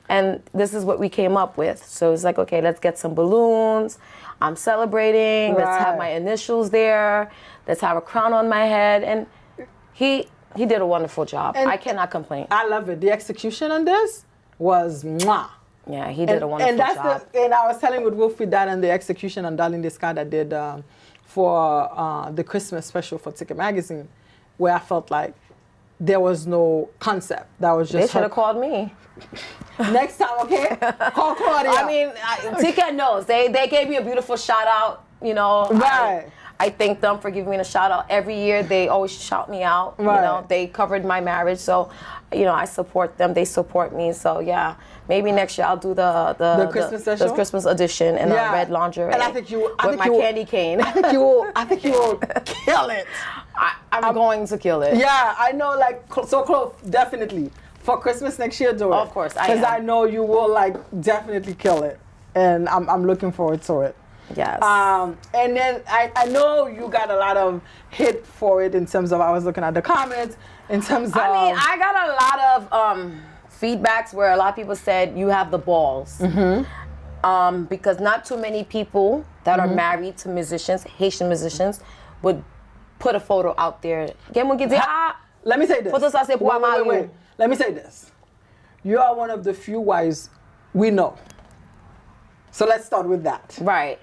B: And this is what we came up with. So it's like, okay, let's get some balloons. I'm celebrating. Let's have my initials there. Let's have a crown on my head. And he did a wonderful job.
A: And
B: I cannot complain.
A: I love it. The execution on this was mwah.
B: Yeah, he did a wonderful job.
A: And I was telling with Wilfried that and the execution on Darling Descartes that did for the Christmas special for Ticket Magazine, where I felt like there was no concept. That was just
B: They should have called me.
A: Next time, okay? Call Claudia.
B: I mean, Ticket knows. They gave me a beautiful shout out, you know.
A: Right.
B: I thank them for giving me a shout out. Every year they always shout me out.
A: Right.
B: You know, they covered my marriage. So, you know, I support them. They support me. So yeah. Maybe next year I'll do the
A: Christmas special?
B: the Christmas edition in a red lingerie.
A: And I think you
B: with my candy cane.
A: I think you will kill it.
B: I'm going to kill it.
A: Yeah, I know, like, so close, definitely. For Christmas next year, do it.
B: Of course, I
A: Because
B: am.
A: I know you will, like, definitely kill it. And I'm looking forward to it.
B: Yes.
A: And then I know you got a lot of hit for it in terms of, I was looking at the comments, in terms of...
B: I mean, I got a lot of feedbacks where a lot of people said you have the balls. Because not too many people that are married to musicians, Haitian musicians, would put a photo out there.
A: Let me say this.
B: Photo ça, c'est pour Mario.
A: Let me say this. You are one of the few wives we know. So let's start with that.
B: Right.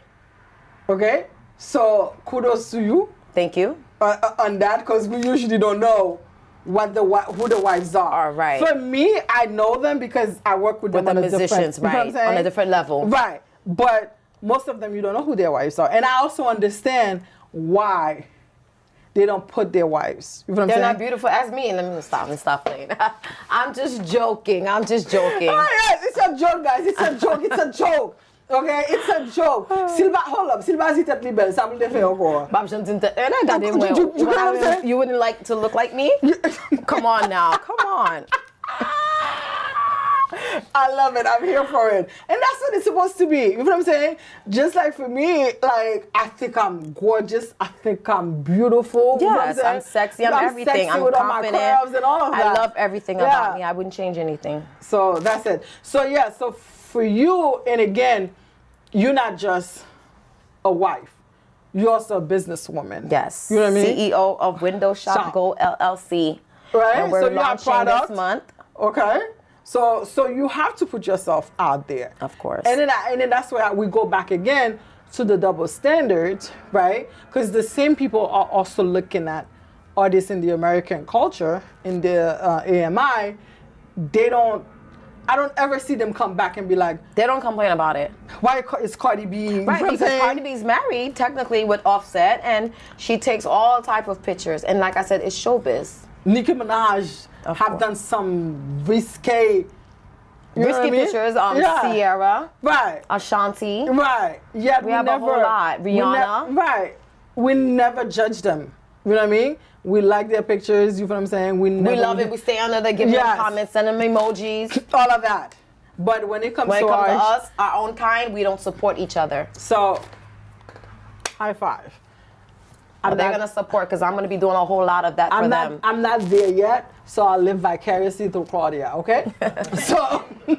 A: Okay? So kudos to you
B: Thank you.
A: on that, because we usually don't know who the wives are.
B: Right.
A: For me, I know them because I work with them
B: With the
A: on a
B: musicians,
A: different, you know what I'm
B: right,
A: saying?
B: on a different level.
A: Right. But most of them, you don't know who their wives are. And I also understand why they don't put their wives. You know what I'm
B: They're
A: saying?
B: not beautiful as me. Let me stop playing. I'm just joking. I'm just joking.
A: All right, it's a joke, guys. It's a joke. It's a joke. Okay, it's a joke. Silva, hold up. Silva zit tête libelle. Ça me le fait encore.
B: You wouldn't like to look like me? Come on now. Come on.
A: I love it. I'm here for it. And that's what it's supposed to be. You know what I'm saying? Just like for me, like I think I'm gorgeous. I think I'm beautiful. You know what
B: Yes, I'm sexy. I'm everything.
A: Sexy
B: I'm
A: with
B: confident.
A: all my curves and all of that.
B: I love everything about me. I wouldn't change anything.
A: So that's it. So yeah, so for you, and again, you're not just a wife. You're also a businesswoman.
B: Yes.
A: You know what I mean?
B: CEO of Window Shop Go LLC.
A: Right.
B: And we're
A: so you have
B: launching
A: product
B: this month.
A: Okay. So you have to put yourself out there.
B: Of course.
A: And then that's where we go back again to the double standard, right? Because the same people are also looking at artists in the American culture, in the AMI. I don't ever see them come back and be like,
B: they don't complain about it.
A: why is Cardi B?
B: Right, because Cardi B's married technically with Offset, and she takes all type of pictures. And like I said, it's showbiz.
A: Nicki Minaj have done some risky
B: pictures. Sierra,
A: right?
B: Ashanti,
A: right? Yeah,
B: we have a whole lot. Rihanna,
A: right? We never judge them. You know what I mean? We like their pictures. You know what I'm saying? We
B: love it. We stay under there, give them comments, send them emojis,
A: all of that. But when it comes to
B: us, our own kind, we don't support each other.
A: So, high five.
B: They're gonna support because I'm gonna be doing a whole lot of that for them.
A: I'm not there yet, so I'll live vicariously through Claudia. Okay? So, you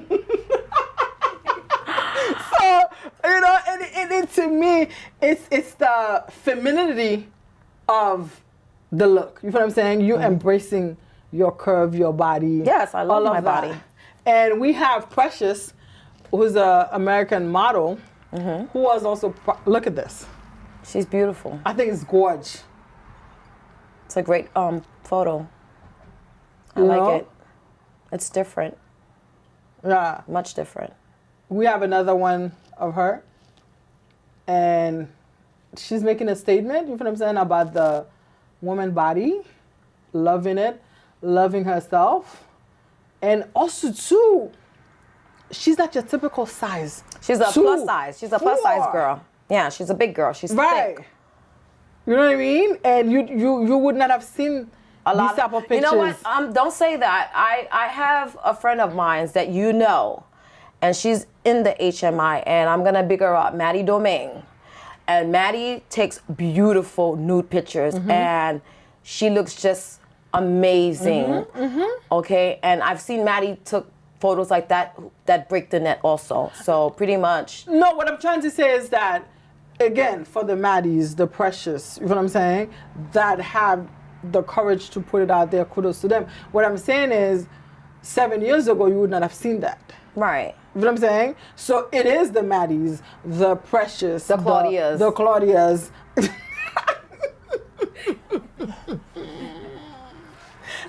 A: know, and to me, it's the femininity of the look. You know what I'm saying? You embracing your curve, your body.
B: Yes, I love my body.
A: And we have Precious, who's an American model, who was also, look at this.
B: She's beautiful.
A: I think it's gorgeous.
B: It's a great photo. I like it. It's different.
A: Yeah.
B: Much different.
A: We have another one of her. And she's making a statement, you know what I'm saying, about the woman body, loving it, loving herself. And also, too, she's not your typical size.
B: She's a plus size. She's a plus size girl. Yeah, she's a big girl. She's thick.
A: You know what I mean? And you would not have seen these type of pictures.
B: You know what? Don't say that. I have a friend of mine that you know, and she's in the HMI, and I'm gonna big her up, Maddie Domingue. And Maddie takes beautiful nude pictures, and she looks just amazing. Okay, and I've seen Maddie took photos like that break the net also. So pretty much.
A: No, what I'm trying to say is that, again, for the Maddies, the Precious, you know what I'm saying, that have the courage to put it out there, kudos to them. What I'm saying is, 7 years ago, you would not have seen that.
B: Right.
A: You know what I'm saying? So it is the Maddies, the Precious,
B: the Claudias.
A: The Claudias.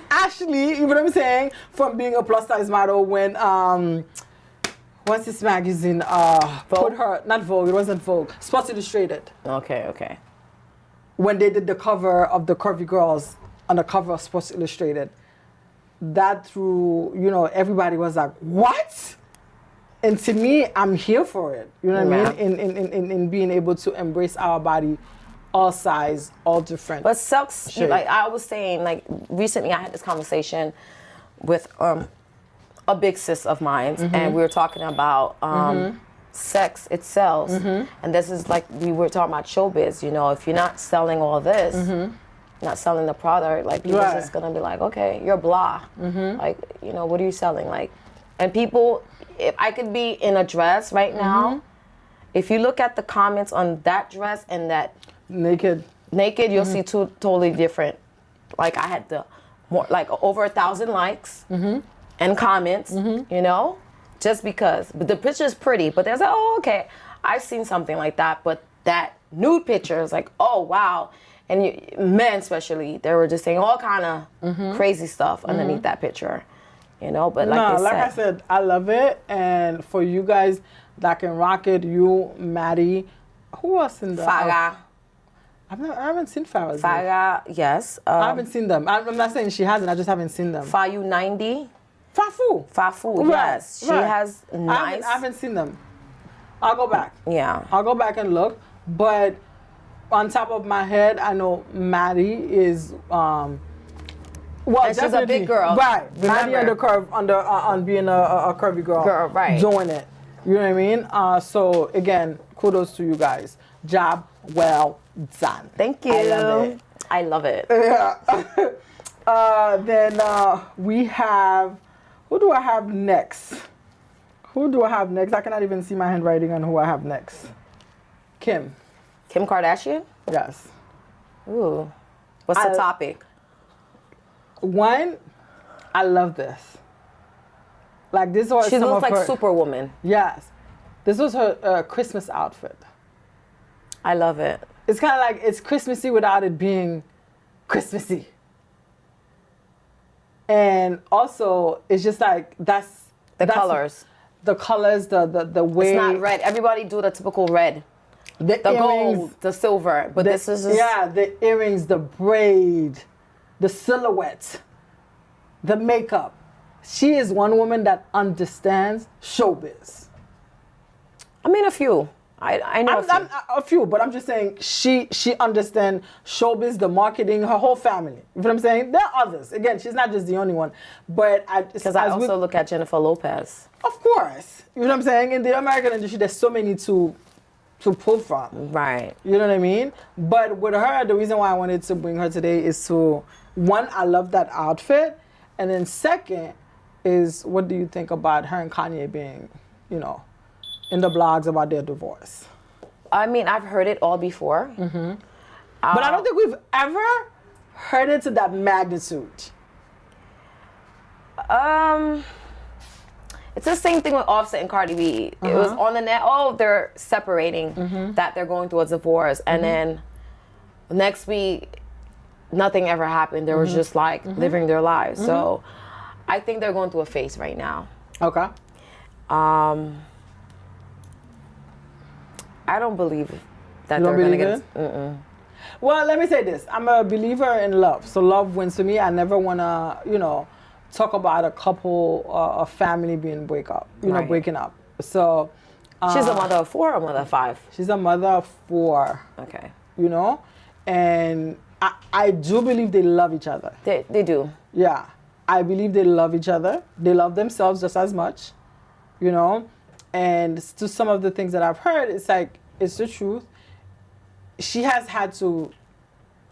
A: Ashley, you know what I'm saying? From being a plus size model when what's this magazine? Put her, not Vogue, it wasn't Vogue. Sports Illustrated.
B: Okay.
A: When they did the cover of the Curvy Girls on the cover of Sports Illustrated. That through, you know, everybody was like, what? And to me, I'm here for it. You know what I mean? In being able to embrace our body, all size, all different.
B: But sex, like I was saying, like recently I had this conversation with a big sis of mine, and we were talking about sex, it sells. And this is like, we were talking about showbiz, you know, if you're not selling all this, not selling the product, like people just gonna be like, okay, you're blah. Like, you know, what are you selling? Like, and people, if I could be in a dress right now, if you look at the comments on that dress and that naked, you'll see two totally different. Like I had like over 1,000 likes and comments, you know, just because. But the picture's pretty, but there's like, oh, okay, I've seen something like that. But that nude picture is like, oh, wow. And men especially, they were just saying all kind of crazy stuff underneath that picture, you know. But like
A: I said, I love it. And for you guys that can rock it, you, Maddie, who else in the
B: Faga.
A: I haven't seen Farrah's.
B: Faga, yes.
A: I haven't seen them. I'm not saying she hasn't. I just haven't seen them.
B: Fayu 90.
A: Fafu,
B: yes. She has nice.
A: I haven't seen them. I'll go back.
B: Yeah.
A: I'll go back and look. But on top of my head, I know Maddie is, well,
B: and she's a big girl.
A: Right. Maddie on the curve, on being a curvy girl.
B: Right.
A: Doing it. You know what I mean? So again, kudos to you guys. Job well done.
B: Thank you.
A: I love it.
B: I love it.
A: Yeah. Then we have, who do I have next? Who do I have next? I cannot even see my handwriting on who I have next. Kim.
B: Kim Kardashian?
A: Yes.
B: Ooh. What's the topic?
A: One, I love this. Like this was
B: She
A: some
B: looks
A: of
B: like
A: her,
B: Superwoman.
A: Yes. This was her Christmas outfit.
B: I love it.
A: It's kind of like it's Christmassy without it being Christmassy. And also, it's just like that's
B: colors.
A: The colors, the way.
B: It's not red. Everybody do the typical red.
A: The
B: The
A: earrings,
B: gold, the silver. But this is just...
A: Yeah, the earrings, the braid, the silhouette, the makeup. She is one woman that understands showbiz.
B: I mean, a few. I know
A: I'm a few, but I'm just saying she understands showbiz, the marketing, her whole family. You know what I'm saying? There are others. Again, she's not just the only one. But
B: because I also look at Jennifer Lopez.
A: Of course. You know what I'm saying? In the American industry, there's so many to pull from.
B: Right.
A: You know what I mean? But with her, the reason why I wanted to bring her today is to, one, I love that outfit. And then second is, what do you think about her and Kanye being, you know, in the blogs about their divorce?
B: I mean, I've heard it all before.
A: Mm-hmm. But I don't think we've ever heard it to that magnitude.
B: It's the same thing with Offset and Cardi B. It was on the net, they're separating, that they're going through a divorce. And then next week, nothing ever happened. They were just like living their lives. So I think they're going through a phase right now.
A: Okay.
B: I don't believe that
A: You don't
B: they're going to
A: believe
B: get...
A: it? Well, let me say this. I'm a believer in love. So love wins for me. I never want to, you know, talk about a couple, a family being breaking up. So...
B: she's a mother of 4 or a mother of 5?
A: She's a mother of 4.
B: Okay.
A: You know? And I do believe they love each other.
B: They do.
A: Yeah. I believe they love each other. They love themselves just as much, you know? And to some of the things that I've heard, it's like, it's the truth. She has had to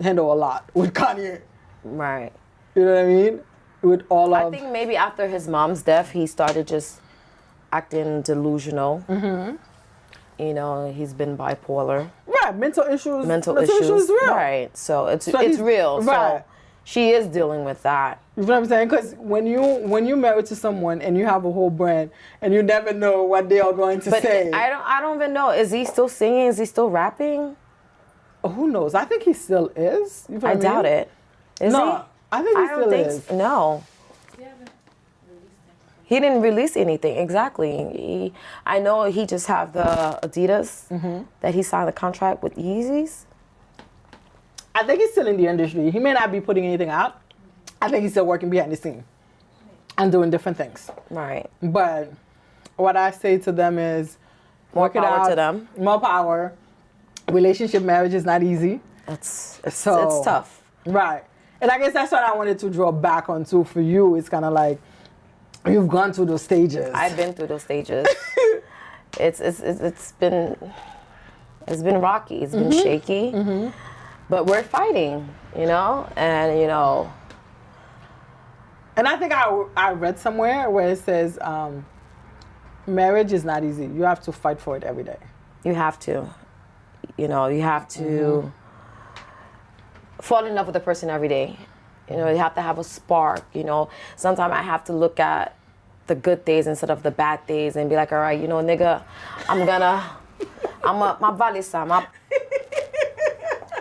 A: handle a lot with Kanye.
B: Right.
A: You know what I mean? With all of...
B: I think maybe after his mom's death, he started just acting delusional. You know, he's been bipolar.
A: Right, mental issues.
B: Mental issues
A: is real.
B: Right, so it's
A: he's-
B: real.
A: right.
B: So she is dealing with that.
A: You know what I'm saying? Because when you married to someone and you have a whole brand and you never know what they are going to
B: But
A: say.
B: I don't even know. Is he still singing? Is he still rapping?
A: Who knows? I think he still is. You know what
B: I
A: mean?
B: doubt it. Is
A: No,
B: he?
A: I think he
B: I
A: still
B: don't think
A: is.
B: so. No.
C: You haven't released anything.
B: He didn't release anything. Exactly. I know he just have the Adidas that he signed a contract with Yeezys.
A: I think he's still in the industry. He may not be putting anything out. I think he's still working behind the scene and doing different things.
B: Right.
A: But what I say to them is,
B: More
A: work it
B: power
A: out.
B: to them.
A: More power. Relationship, marriage is not easy.
B: It's
A: So-
B: tough.
A: Right. And I guess that's what I wanted to draw back onto for you. It's kind of like you've gone through those stages.
B: I've been through those stages. It's been rocky. It's been shaky. But we're fighting, you know, and you know.
A: And I think I read somewhere where it says marriage is not easy. You have to fight for it every day.
B: You have to, you know, you have to fall in love with a person every day. You know, you have to have a spark, you know. Sometimes I have to look at the good days instead of the bad days and be like, all right, you know, nigga, my valisa,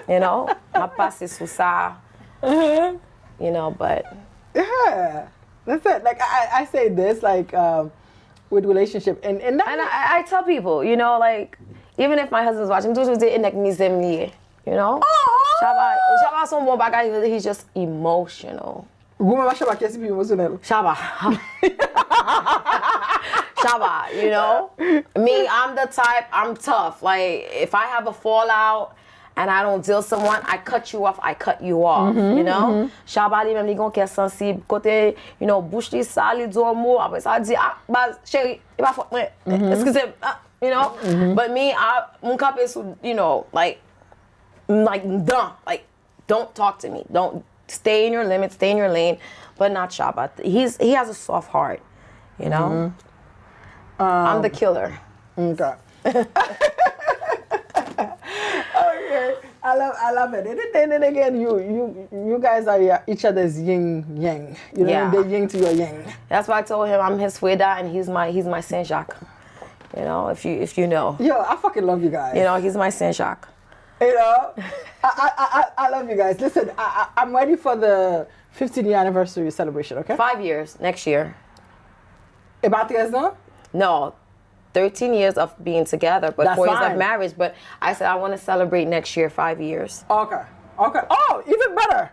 B: you know, my passe susa, you know, but.
A: Yeah, that's it. Like I say this, like with relationship, and that.
B: And I tell people, you know, like, even if my husband's watching, you know? Shaba son bon bagay, he's just emotional. Shaba. Shaba, you know? Me, I'm the type, I'm tough. Like, if I have a fallout, and I don't deal someone, I cut you off, I cut you off, you know? Shaba li même li gon kè sensible, kote, you know, bouche li sa, li do mot, après ça dit, ah, bah, chérie, il va foutre, excusez, you know? But me, mon cap is, you know, like, done, like, don't talk to me, don't, stay in your limits, stay in your lane, but not Shaba. He has a soft heart, you know? I'm the killer.
A: Okay. Okay. I love it. And then again, you guys are each other's yin yang. You know,
B: Yeah.
A: the yin to your yang.
B: That's why I told him I'm his Fueda and he's my Saint Jacques. You know, if you know.
A: Yo, I fucking love you guys.
B: You know, he's my Saint Jacques.
A: You know, I love you guys. Listen, I'm ready for the 15th anniversary celebration. Okay.
B: 5 years next year.
A: About 13 ans?
B: No, 13 years of being together, but
A: That's
B: 4 years
A: fine.
B: of marriage. But I said I want to celebrate next year 5 years.
A: Okay. Okay. Oh, even better.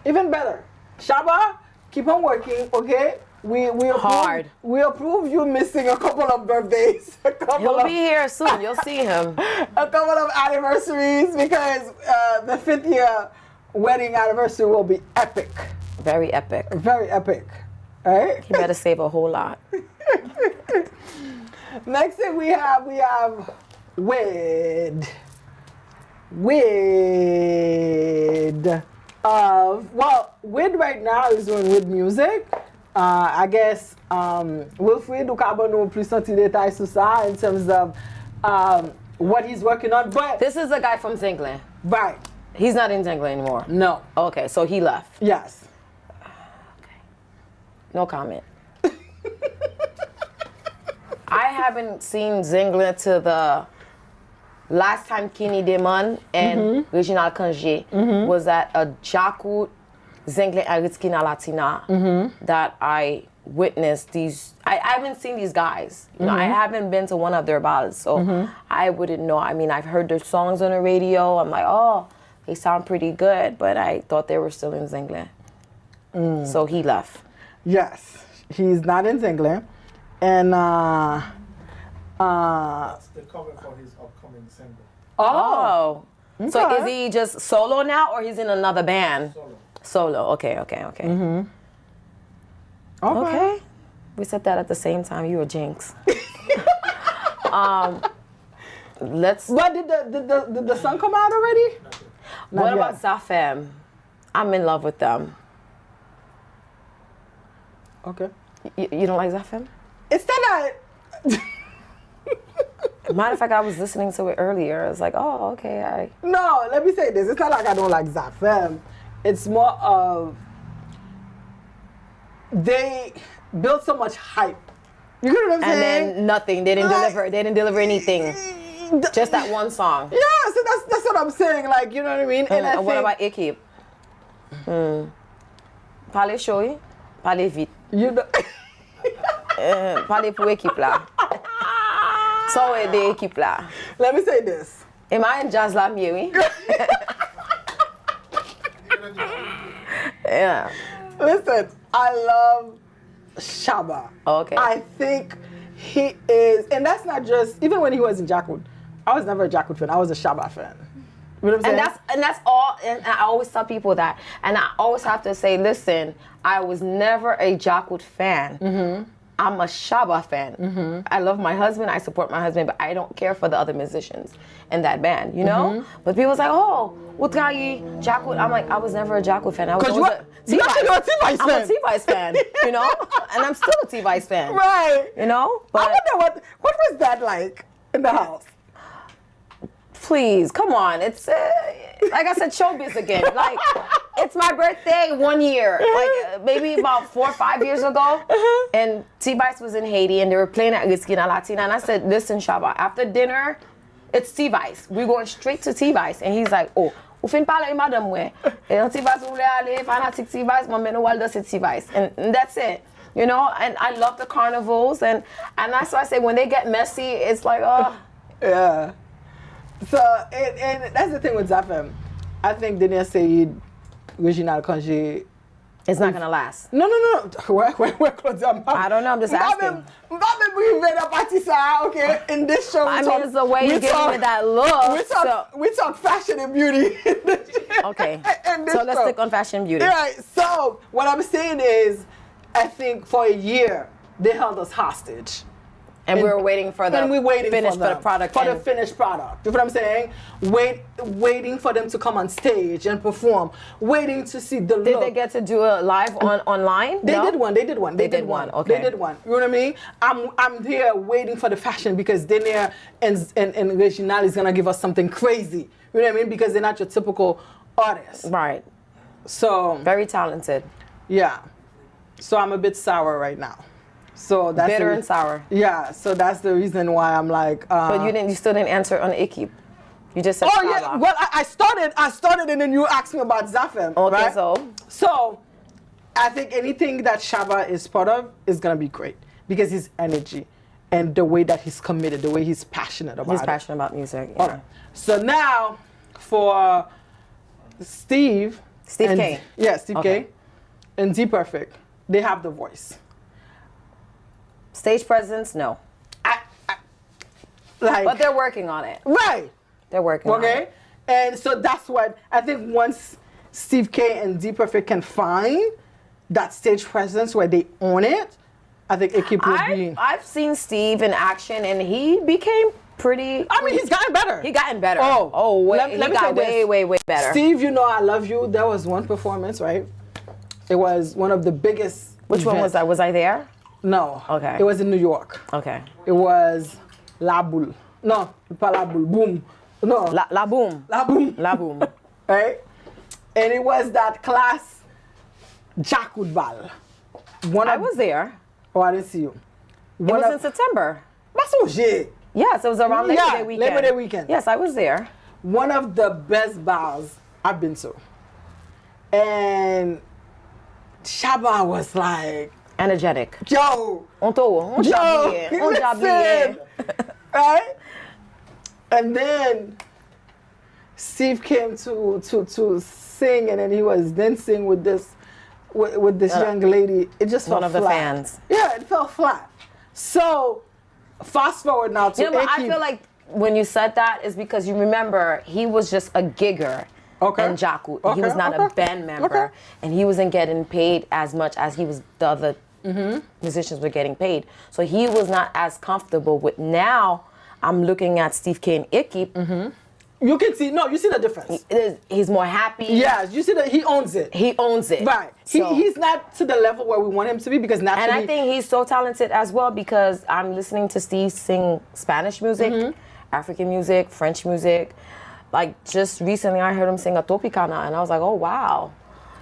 A: Even better. Shaba, keep on working, okay? We approve,
B: Hard.
A: We approve you missing a couple of birthdays.
B: He'll be here soon. You'll see him.
A: A couple of anniversaries because the 5th year wedding anniversary will be epic.
B: Very epic.
A: Very epic. All right?
B: He better save a whole lot.
A: Next thing we have Wid. Wid. Wid right now is doing Wid music. I guess Wilfried ou ka ban nou plus santi detay sou sa in terms of what he's working on. But
B: This is a guy from Zingland.
A: right,
B: He's not in Zingland anymore.
A: no,
B: Okay, so he left.
A: yes.
B: No comment. I haven't seen Zingland to the last time Kenny Demon and Reginald Kanje was at a Jakut Zingland Aritzkina Latina that I witnessed these. I haven't seen these guys. You know, I haven't been to one of their balls, so I wouldn't know. I mean, I've heard their songs on the radio. I'm like, oh, they sound pretty good, but I thought they were still in Zingland. So he left.
A: Yes, he's not in England. And
D: That's the cover for his upcoming single.
B: Oh. So
A: Okay.
B: is he just solo now or he's in another band?
D: Solo.
B: Solo. Okay. Okay. We said that at the same time. You were Jinx. Let's.
A: But did the song come out already? Not
B: What
A: yet.
B: about Zafem? I'm in love with them.
A: Okay.
B: You don't like Zafem?
A: It's still not.
B: Matter of fact, I was listening to it earlier. I was like, oh, okay.
A: No, let me say this. It's not like I don't like Zafem. It's more of they built so much hype. You get what I'm
B: And
A: saying?
B: then nothing. They didn't
A: Like-
B: deliver. They didn't deliver anything. Just that one song.
A: Yeah, so that's what I'm saying. Like, you know what I mean? And I
B: And what
A: think,
B: about Ekip? Parlez chaud, parlez vite.
A: you know,
B: Parlez pour équipe là. So aider équipe là.
A: let me say this.
B: Am I in jazz la mieux, oui? Yeah.
A: Listen, I love Shaba.
B: Okay.
A: I think he is, and that's not just, even when he was in Jackwood, I was never a Jackwood fan. I was a Shaba fan. You know what I'm saying?
B: And that's all. And I always tell people that. And I always have to say, listen, I was never a Jakut fan. I'm a Shaba fan. I love my husband. I support my husband, but I don't care for the other musicians in that band. You know. But people's like, oh, Utkayi, Jakut. I'm like, I was never a Jakut fan. I was
A: 'Cause
B: always
A: you actually a T-Vice
B: I'm
A: fan.
B: a T-Vice fan. You know, and I'm still a T-Vice fan.
A: Right.
B: You know,
A: I
B: but
A: wonder what was that like in the house?
B: please, come on. It's like I said, showbiz again. Like, it's my birthday 1 year, like maybe about 4 or 5 years ago, and T-Vice was in Haiti, and they were playing at Esquina Latina, and I said, listen, Shaba, after dinner, it's T-Vice. We're going straight to T-Vice, and he's like, oh, ou fin parler madame mwen. Et T-Vice ou vle ale, fanatic T-Vice, mwen men ou al danse T-Vice, and that's it. You know, and I love the carnivals, and that's why I say when they get messy, it's like, oh.
A: Yeah. So, and that's the thing with Zafem. I think Daniel Said, Reginald Kanje,
B: It's not gonna last.
A: No. Where Claudia?
B: I don't know, I'm just asking.
A: Okay, in this show,
B: I mean, it's the way you give me that look.
A: We talk fashion and beauty.
B: Okay,
A: in this
B: so let's
A: show.
B: stick on fashion and beauty.
A: Right. So what I'm saying is, I think for a year they held us hostage.
B: And we were waiting for the finish for the product.
A: For the finished product. You know what I'm saying? Waiting for them to come on stage and perform. Waiting to see the look.
B: Did they get to do it live online?
A: They did one.
B: They did one. Okay.
A: They did one. You know what I mean? I'm there waiting for the fashion because Denia and Reginald is gonna give us something crazy. You know what I mean? Because they're not your typical artists.
B: Right.
A: So
B: very talented.
A: Yeah. So I'm a bit sour right now. So that's
B: bitter and sour.
A: Yeah, so that's the reason why I'm like.
B: But you still didn't answer on Ekip. You just said.
A: Oh yeah. Well, I started, and then you asked me about Zafem.
B: Okay,
A: right? So I think anything that Shaba is part of is gonna be great because his energy and the way that he's committed, the way he's passionate about it.
B: He's passionate about music. Yeah.
A: Okay. So now for Steve
B: K.
A: Yeah, Steve K. And D Perfect, they have the voice.
B: Stage presence, no. But they're working on it.
A: Right.
B: They're working on it.
A: Okay. And so that's what I think once Steve K and D Perfect can find that stage presence where they own it, I think Ekip will be.
B: I've seen Steve in action and he became pretty.
A: I mean, he's gotten better.
B: He gotten better.
A: Let
B: he
A: me
B: got way better.
A: Steve, you know I love you. There was one performance, right? It was one of the biggest.
B: Which one was that? Was I there?
A: No.
B: Okay.
A: It was in New York.
B: Okay.
A: It was La Boule. No, pas La Boule. Boom. No.
B: La Boom.
A: La Boom.
B: La Boom.
A: Right? And it was that class Jacques Ball.
B: I was there.
A: Oh, I didn't see you.
B: It was in September.
A: Yes,
B: it was around Labor Day weekend.
A: Labor Day weekend.
B: Yes, I was there.
A: One of the best bars I've been to. And Shaba was like,
B: energetic.
A: Yo!
B: On
A: listen! Right? And then Steve came to sing, and then he was dancing with this young lady. It just felt
B: one of
A: flat.
B: The fans.
A: Yeah, it felt flat. So fast forward now to
B: but I feel like when you said that is because you remember he was just a gigger.
A: Okay.
B: And Jaku. He was not a band member, and he wasn't getting paid as much as the other musicians were getting paid. So he was not as comfortable with. Now I'm looking at Steve K and Ekip.
A: You can see, you see the difference.
B: He's more happy.
A: Yes, you see that he owns it.
B: He owns it.
A: Right. He's not to the level where we want him to be because naturally.
B: And I think he's so talented as well because I'm listening to Steve sing Spanish music, African music, French music. Like just recently I heard him sing a Tropicana and I was like, oh wow.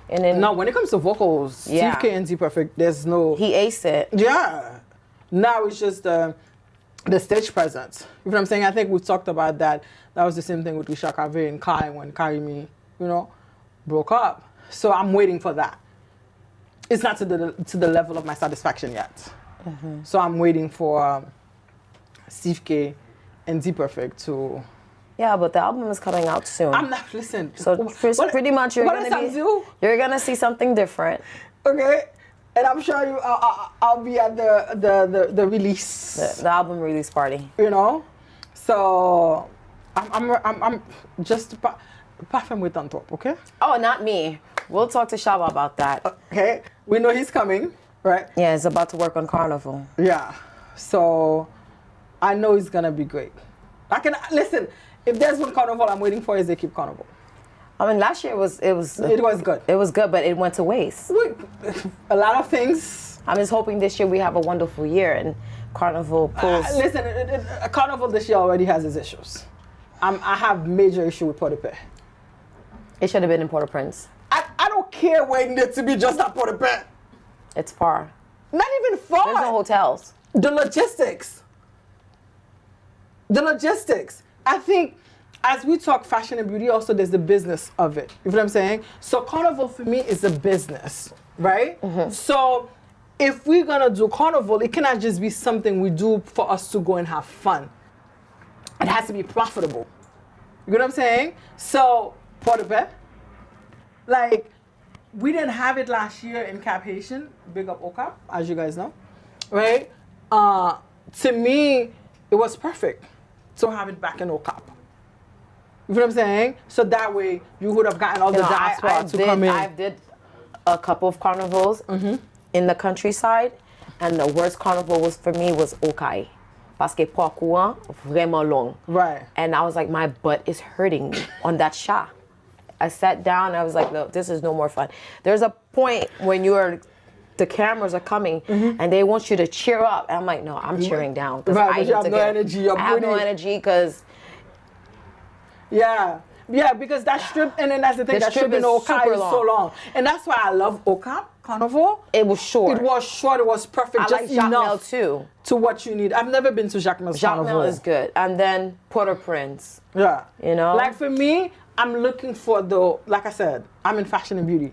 B: And then
A: now when it comes to vocals, Steve K and D Perfect, there's no.
B: He aced it.
A: Yeah. Now it's just the stage presence. You know what I'm saying? I think we talked about that. That was the same thing with Risha Kave and Kai when Karimi, broke up. So I'm waiting for that. It's not to the level of my satisfaction yet. So I'm waiting for Steve K and D Perfect to.
B: Yeah, but the album is coming out soon.
A: I'm not listen.
B: So pretty much you're gonna see something different.
A: Okay, and I'm sure I'll be at the release.
B: The album release party.
A: So I'm just parfum with on top. Okay.
B: Oh, not me. We'll talk to Shaba about that.
A: Okay, we know he's coming, right?
B: Yeah, he's about to work on Carnival.
A: Yeah, so I know it's gonna be great. I can listen. If there's one Carnival I'm waiting for, is Ekip Carnival.
B: I mean, last year it was
A: good.
B: It was good, but it went to waste.
A: A lot of things.
B: I'm just hoping this year we have a wonderful year and Carnival pulls.
A: Listen, Carnival this year already has its issues. I have major issue with Port-au-Paix.
B: It should have been in Port-au-Prince.
A: I don't care waiting it to be just at Port-au-Paix.
B: It's far.
A: Not even far.
B: There's no hotels.
A: The logistics. I think as we talk fashion and beauty, also there's the business of it. You know what I'm saying? So Carnival for me is a business, right? So if we're gonna do Carnival, it cannot just be something we do for us to go and have fun. It has to be profitable. You know what I'm saying? So Port-au-Paix, like we didn't have it last year in Cap Haitian. Big up OCAP, as you guys know, right? To me, it was perfect to have it back in OCAP. You know what I'm saying? So that way you would have gotten all the diaspora to come in.
B: I did a couple of carnivals in the countryside, and the worst carnival was for me was Okai. Parce que parcours vraiment long.
A: Right.
B: And I was like, my butt is hurting me on that shot. I sat down and I was like, no, this is no more fun. There's a point when the cameras are coming and they want you to cheer up. And I'm like, no, I'm cheering down.
A: Right, but you have no energy.
B: I have no energy because...
A: Yeah, because that strip, and then that's the thing, that strip in Okai is so long. And that's why I love Oka Carnival.
B: It was short.
A: It was short, it was perfect,
B: I
A: just
B: like Jacmel
A: enough
B: too.
A: To what you need. I've never been to Jacmel's Carnival.
B: Jacmel is good. And then Port-au-Prince.
A: Yeah.
B: You know?
A: Like for me, I'm looking for like I said, I'm in fashion and beauty.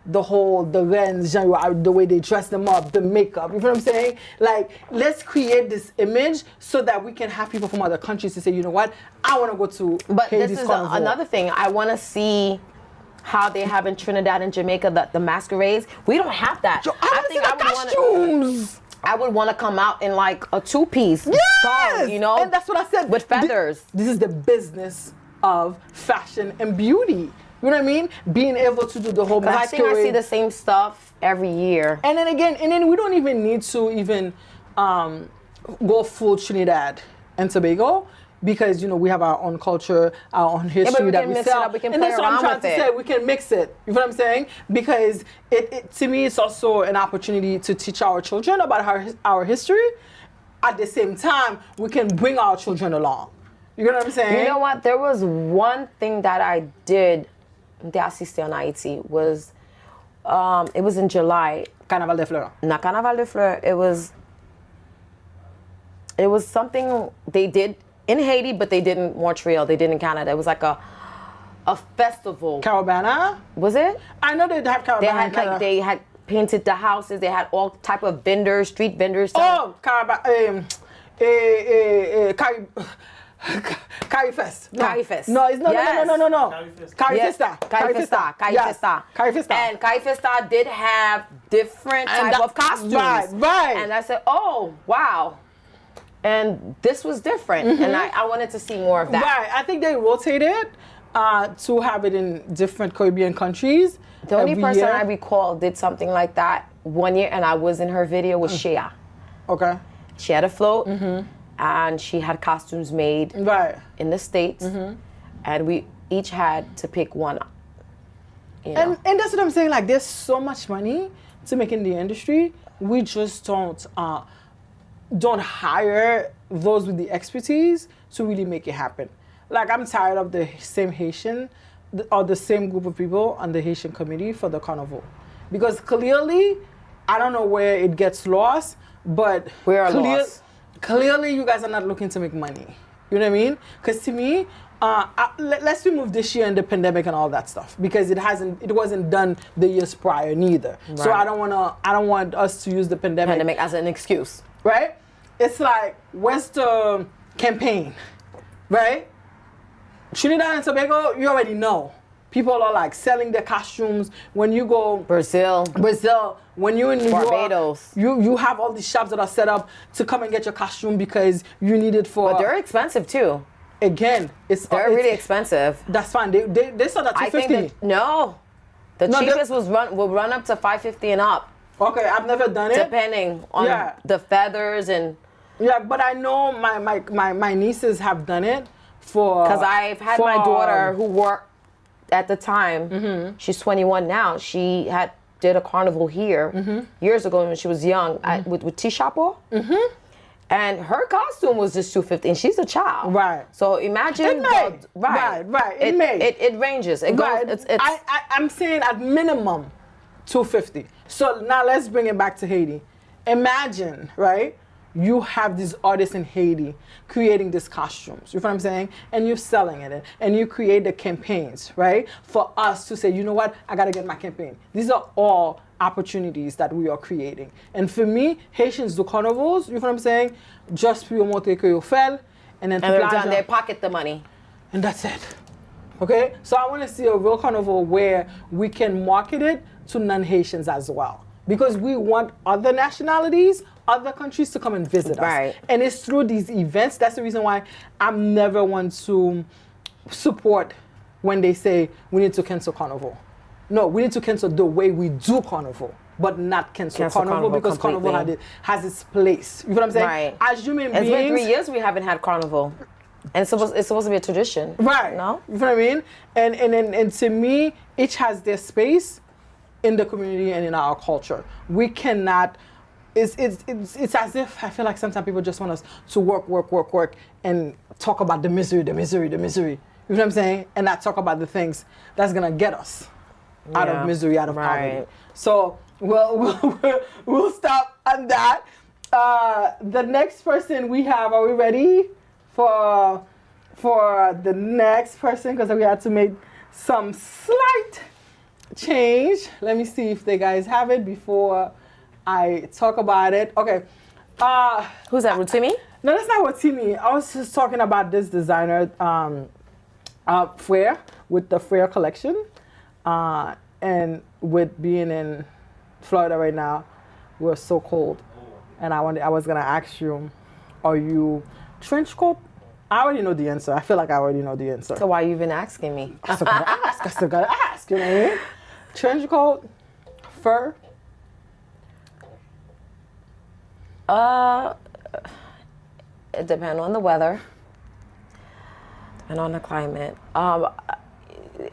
A: The lens, the way they dress them up, the makeup, you know what I'm saying? Like, let's create this image so that we can have people from other countries to say, you know what, I want to go to
B: But
A: Haiti's
B: this is
A: Carnival.
B: another thing. I want to see how they have in Trinidad and Jamaica, the masquerades. We don't have that.
A: Yo, I
B: would want to come out in like a two-piece gown, you know?
A: And that's what I said.
B: With feathers.
A: This is the business of fashion and beauty. You know what I mean? Being able to do the whole masquerade.
B: I think I see the same stuff every year.
A: And then we don't even need to go full Trinidad and Tobago, because we have our own culture, our own history that we sell.
B: We can
A: and
B: play
A: that's what I'm
B: around
A: trying
B: with
A: to
B: it.
A: say. We can mix it. You know what I'm saying? Because it to me, it's also an opportunity to teach our children about our history. At the same time, we can bring our children along. You know what I'm saying?
B: You know what? There was one thing that I did. The assisté en Haïti was, it was in July.
A: Carnaval des Fleurs.
B: Not Carnaval des Fleurs. It was something they did in Haiti, but they did in Montreal. They did in Canada. It was like a festival.
A: Caravana?
B: Was it?
A: I know they have Caravana.
B: They had painted the houses. They had all type of vendors, street vendors.
A: Oh, Caravana. Carifest.
B: Carifest.
A: No, it's no.
B: Carifesta.
A: Carifesta.
B: And Carifesta did have different type of costumes.
A: Right.
B: And I said, oh, wow. And this was different. And I wanted to see more of that.
A: Right. I think they rotated to have it in different Caribbean countries.
B: The only person I recall did something like that one year, and I was in her video, was Shea.
A: Okay.
B: She had a float. And she had costumes made in the States, and we each had to pick one.
A: And that's what I'm saying. Like, there's so much money to make in the industry. We just don't hire those with the expertise to really make it happen. Like, I'm tired of the same Haitian or the same group of people on the Haitian committee for the carnival, because clearly, I don't know where it gets lost, but
B: we are lost.
A: Clearly, you guys are not looking to make money. You know what I mean? Because to me, let's remove this year and the pandemic and all that stuff, because it wasn't done the years prior neither. Right. So I don't want us to use the pandemic
B: as an excuse.
A: Right? It's like, where's the campaign? Right? Trinidad and Tobago, you already know. People are like selling their costumes. When you go
B: Brazil,
A: when you're in New
B: Barbados,
A: York, you have all these shops that are set up to come and get your costume because you need it for.
B: But they're expensive too.
A: Again,
B: they're really expensive.
A: That's fine. They start at $250.
B: I think the cheapest will run up to $550 and up.
A: Okay, I've never done it.
B: Depending on the feathers and.
A: Yeah, but I know my nieces have done it for.
B: Because I've had my daughter who worked. At the time, she's 21 now. She did a carnival here years ago when she was young with Tishapo. And her costume was just $250, and she's a child.
A: Right.
B: So imagine. It ranges. It goes.
A: I'm saying at minimum $250. So now let's bring it back to Haiti. Imagine, right? You have these artists in Haiti creating these costumes, you know what I'm saying? And you're selling it, and you create the campaigns, right? For us to say, you know what, I gotta get my campaign. These are all opportunities that we are creating. And for me, Haitians do carnivals, you know what I'm saying? Just promote que you fell, and then
B: they're done, they pocket the money.
A: And that's it. Okay? So I wanna see a real carnival where we can market it to non-Haitians as well, because we want other nationalities, other countries to come and visit us.
B: Right.
A: And it's through these events. That's the reason why I'm never one to support when they say we need to cancel Carnival. No, we need to cancel the way we do Carnival, but not cancel Carnival because
B: completely.
A: Carnival has its place. You know what I'm saying?
B: Right.
A: As human beings.
B: It's been 3 years we haven't had Carnival. And it's supposed to be a tradition.
A: Right.
B: No?
A: You know what I mean? And to me, each has their space in the community and in our culture. We cannot. It's as if I feel like sometimes people just want us to work, and talk about the misery. You know what I'm saying? And not talk about the things that's gonna get us out of misery, out of poverty. So we'll stop on that. The next person we have. Are we ready for the next person? Because we had to make some slight change. Let me see if the guys have it before I talk about it. Okay.
B: Who's that, Rotimi?
A: No, that's not Rotimi. I was just talking about this designer, Frere, with the Frere collection. And with being in Florida right now, we're so cold. And I was gonna ask you, are you trench coat? I already know the answer. I feel like I already know the answer.
B: So why you even asking me?
A: I still gotta ask, you know what I mean? Trench coat, fur.
B: It depends on the weather. Depend on the climate.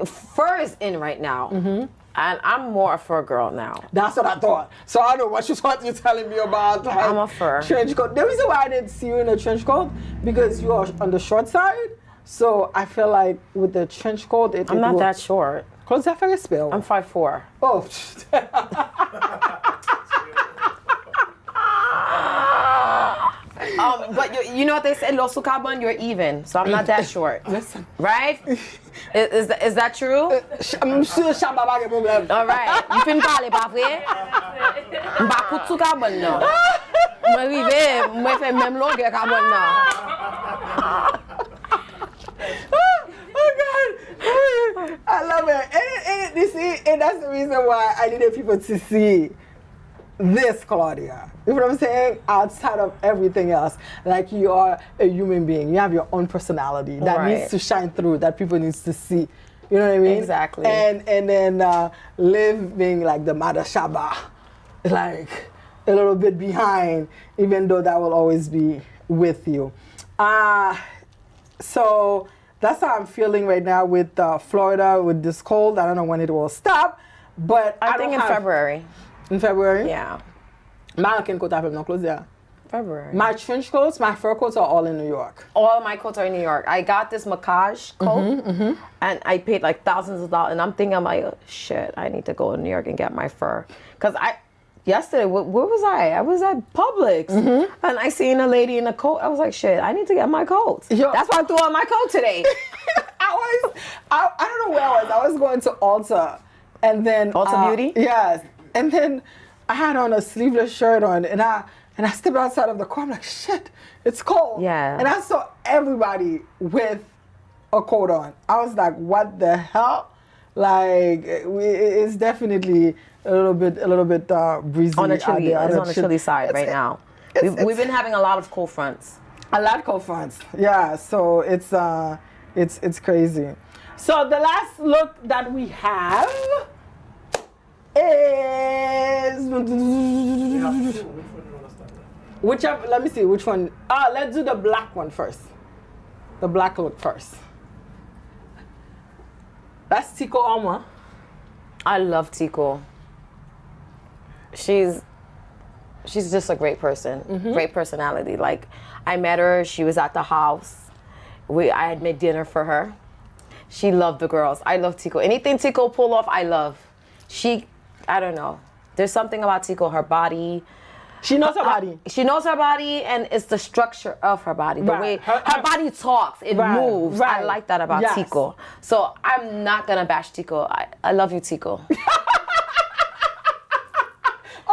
B: Fur is in right now.
A: Mm-hmm.
B: And I'm more a fur girl now.
A: That's what I thought. So I know what you're telling me about. Like,
B: I'm a fur.
A: Trench coat. The reason why I didn't see you in a trench coat, because you are on the short side. So I feel like with the trench coat,
B: I'm not that short.
A: Close that figure spell.
B: I'm 5'4".
A: Oh.
B: But you know what they say, Lo Sukaban, you're even. So I'm not that short.
A: Listen.
B: Right? Is that true?
A: I'm sure Shamba bag a problem.
B: All right. You can parler pas vrai? Mba kout sou carbone non. Mwen rive, mwen fè même longueur carbone non.
A: Oh God! I love it. And that's the reason why I needed people to see this Claudia. You know what I'm saying? Outside of everything else, like you are a human being. You have your own personality that needs to shine through, that people needs to see. You know what I mean?
B: Exactly.
A: And then Liv being like the Mother Shaba, like a little bit behind, even though that will always be with you. So that's how I'm feeling right now with Florida, with this cold. I don't know when it will stop, but
B: I think in February.
A: In February?
B: Yeah.
A: My coat have no clothes there.
B: February.
A: My trench coats, my fur coats are all in New York.
B: All of my coats are in New York. I got this Macaj coat, and I paid like thousands of dollars. And I'm thinking, I'm like, oh, shit, I need to go to New York and get my fur. Because yesterday, where was I? I was at Publix, and I seen a lady in a coat. I was like, shit, I need to get my coat. That's why I threw on my coat today.
A: I don't know where I was. I was going to Ulta, and then
B: Ulta Beauty?
A: Yes. And then I had on a sleeveless shirt on, and I stepped outside of the car. I'm like, shit, it's cold.
B: Yeah.
A: And I saw everybody with a coat on. I was like, what the hell? Like, it's definitely a little bit breezy.
B: On the chilly,
A: it's
B: on the chilly side right now. We've been having a lot of cold fronts.
A: A lot of cold fronts. Yeah. So it's crazy. So the last look that we have is whichever. Let me see which one. Let's do the black one first. The black look first. That's Tico Alma.
B: I love Tico. She's just a great person, great personality. Like, I met her. She was at the house. I had made dinner for her. She loved the girls. I love Tico. Anything Tico pull off, I love. I don't know. There's something about Tico, her body.
A: She knows her body.
B: She knows her body, and it's the structure of her body. The way her body talks, it moves. I like that about Tico. So I'm not going to bash Tico. I love you, Tico.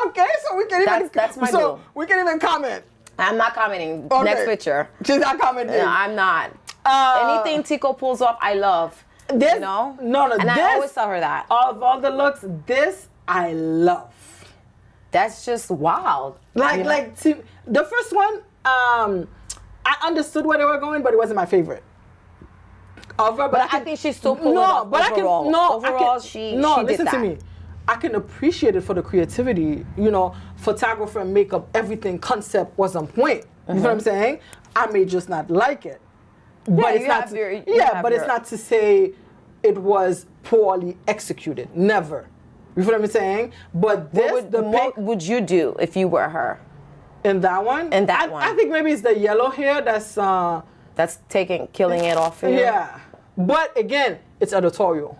A: Okay, so we can even...
B: That's my goal.
A: We can even comment.
B: I'm not commenting.
A: Okay.
B: Next picture.
A: She's not commenting.
B: No, I'm not. Anything Tico pulls off, I love.
A: This,
B: you know?
A: No.
B: And I always tell her that.
A: Of all the looks, this I love.
B: That's just wild.
A: The first one, I understood where they were going, but it wasn't my favorite. Of her,
B: But I think she's still pulling off overall. She
A: listen
B: did that.
A: to me. I can appreciate it for the creativity, photographer, makeup, everything, concept was on point. You know what I'm saying? I may just not like it. But it's not to say it was poorly executed. Never. You feel what I'm saying? But this,
B: what would you do if you were her?
A: In that one? I think maybe it's the yellow hair that's
B: killing it off for you.
A: Yeah. But again, it's editorial.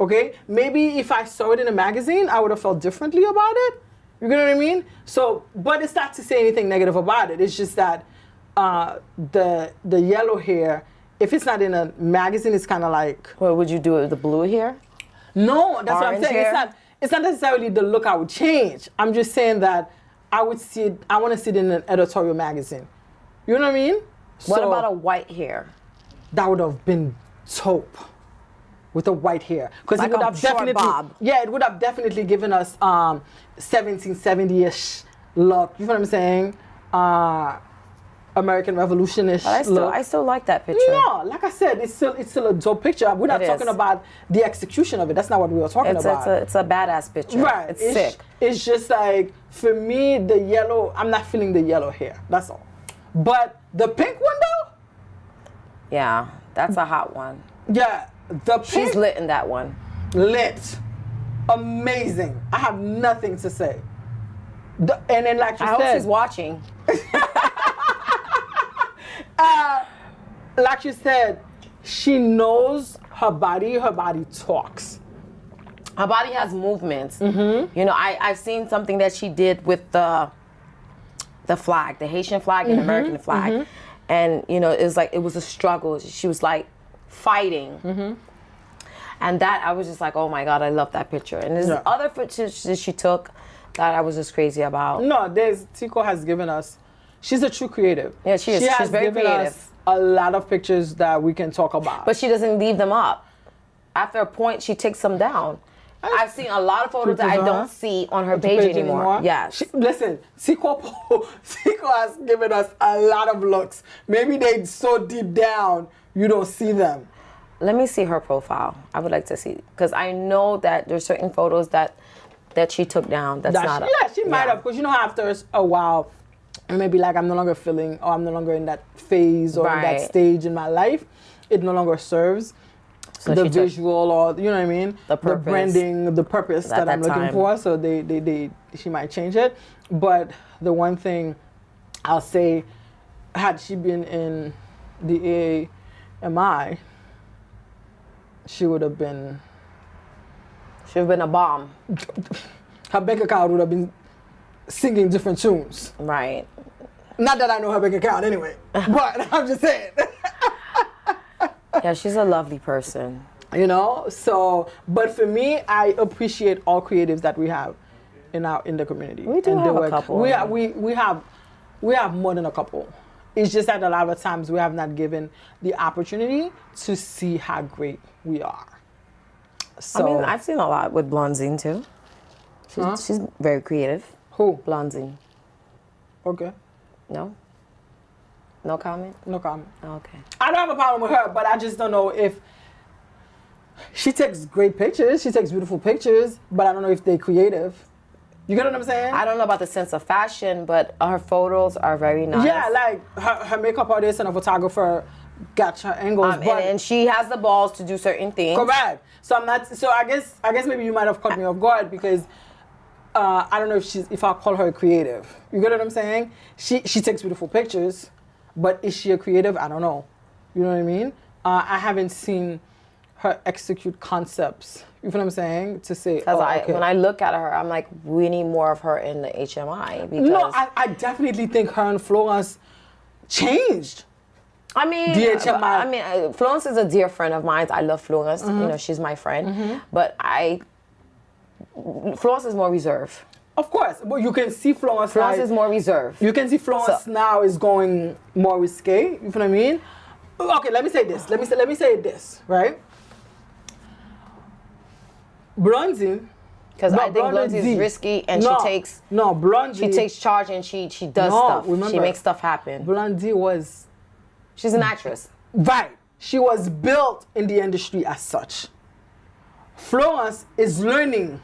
A: Okay? Maybe if I saw it in a magazine, I would have felt differently about it. You know what I mean? So, but it's not to say anything negative about it. It's just that the yellow hair, if it's not in a magazine, it's kind of like.
B: What would you do with the blue hair?
A: No, that's what I'm saying.
B: Hair?
A: It's not necessarily the look I would change. I'm just saying that I want to see it in an editorial magazine. You know what I mean?
B: What about a white hair?
A: That would have been dope with the white hair. Because
B: Like
A: it would
B: a
A: have
B: short
A: definitely
B: bob.
A: Yeah, it would have definitely given us 1770-ish look. You know what I'm saying? American Revolution-ish look.
B: I still like that picture.
A: No, like I said, it's still a dope picture. We're not talking about the execution of it. That's not what we were talking about.
B: It's a badass picture.
A: Right.
B: It's sick.
A: It's just like, for me, the yellow, I'm not feeling the yellow hair. That's all. But the pink one, though?
B: Yeah, that's a hot one.
A: Yeah, the pink.
B: She's lit in that one.
A: Lit. Amazing. I have nothing to say. And then, like you
B: I
A: said.
B: hope she's watching.
A: Like you said, she knows her body talks.
B: Her body has movements. Mm-hmm. I've seen something that she did with the flag, the Haitian flag and American flag. Mm-hmm. And, it was a struggle. She was like fighting. Mm-hmm. And that, I was just like, oh my God, I love that picture. And there's other pictures that she took that I was just crazy about.
A: No, Tico has given us, she's a true creative.
B: Yeah, she is. She's very creative.
A: Us a lot of pictures that we can talk about.
B: But she doesn't leave them up. After a point, she takes them down. I've seen a lot of photos that I don't see on her page anymore. Yes.
A: Listen, Tico has given us a lot of looks. Maybe they're so deep down, you don't see them.
B: Let me see her profile. I would like to see, because I know that there's certain photos that she took down.
A: She might have, because after a while, maybe like I'm no longer feeling, or I'm no longer in that phase or in that stage in my life. It no longer serves the visual, or you know what I mean,
B: the purpose,
A: the branding, the purpose that I'm looking for. So she might change it. But the one thing I'll say, had she been in the AMI, she would have been
B: a bomb.
A: Her bank account would have been singing different tunes.
B: Right.
A: Not that I know her bank account anyway, but I'm just saying.
B: Yeah, she's a lovely person.
A: So, but for me, I appreciate all creatives that we have in the community.
B: We do have a couple.
A: We have more than a couple. It's just that a lot of times we have not given the opportunity to see how great we are. So,
B: I've seen a lot with Blonzine too. She's very creative.
A: Who?
B: Blonzine.
A: Okay.
B: No? No comment?
A: No comment.
B: Okay.
A: I don't have a problem with her, but I just don't know if she takes great pictures. She takes beautiful pictures, but I don't know if they're creative. You get what I'm saying?
B: I don't know about the sense of fashion, but her photos are very nice.
A: Yeah, like her makeup artist and a photographer got her angles.
B: And she has the balls to do certain things.
A: Correct. So I'm not. So I guess maybe you might have caught me off guard because I don't know if I call her creative. You get what I'm saying? She takes beautiful pictures, but is she a creative? I don't know. You know what I mean? I haven't seen her execute concepts. You know what I'm saying? To say,
B: when I look at her, I'm like, we need more of her in the HMI. Because
A: no, I definitely think her and Florence changed.
B: Florence is a dear friend of mine. I love Florence. Mm-hmm. She's my friend. Mm-hmm. But Florence is more reserved.
A: Of course, but you can see Florence.
B: Florence is more reserved.
A: You can see Florence now is going more risque. You know what I mean? Okay, let me say this. Let me say this, right? Blonzine
B: Because I think Blondie is risky, and she takes charge, and she does stuff.
A: Remember,
B: she makes stuff happen.
A: Blondie was...
B: She's an actress.
A: Right. She was built in the industry as such. Florence is learning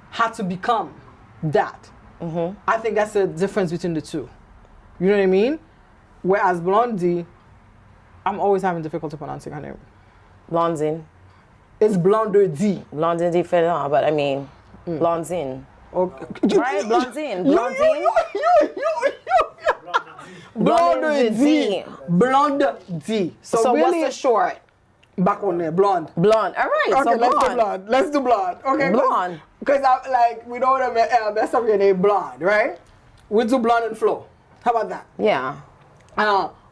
A: how to become that. I think that's the difference between the two. You know what I mean? Whereas Blondie, I'm always having difficulty pronouncing her name.
B: Blondine.
A: It's Blondie.
B: Blondine different, but I mean, Blondine.
A: Okay.
B: Right? Blondine. Blondine.
A: Blondie. Blondie.
B: So
A: really,
B: what's the short?
A: back on there, blonde.
B: Blonde. All right.
A: Okay,
B: So
A: let's do
B: blonde.
A: blonde. Let's do blonde. Okay.
B: Blonde.
A: Because I like we don't want to mess up your name, blonde, right? We do blonde and flow. How about that?
B: Yeah.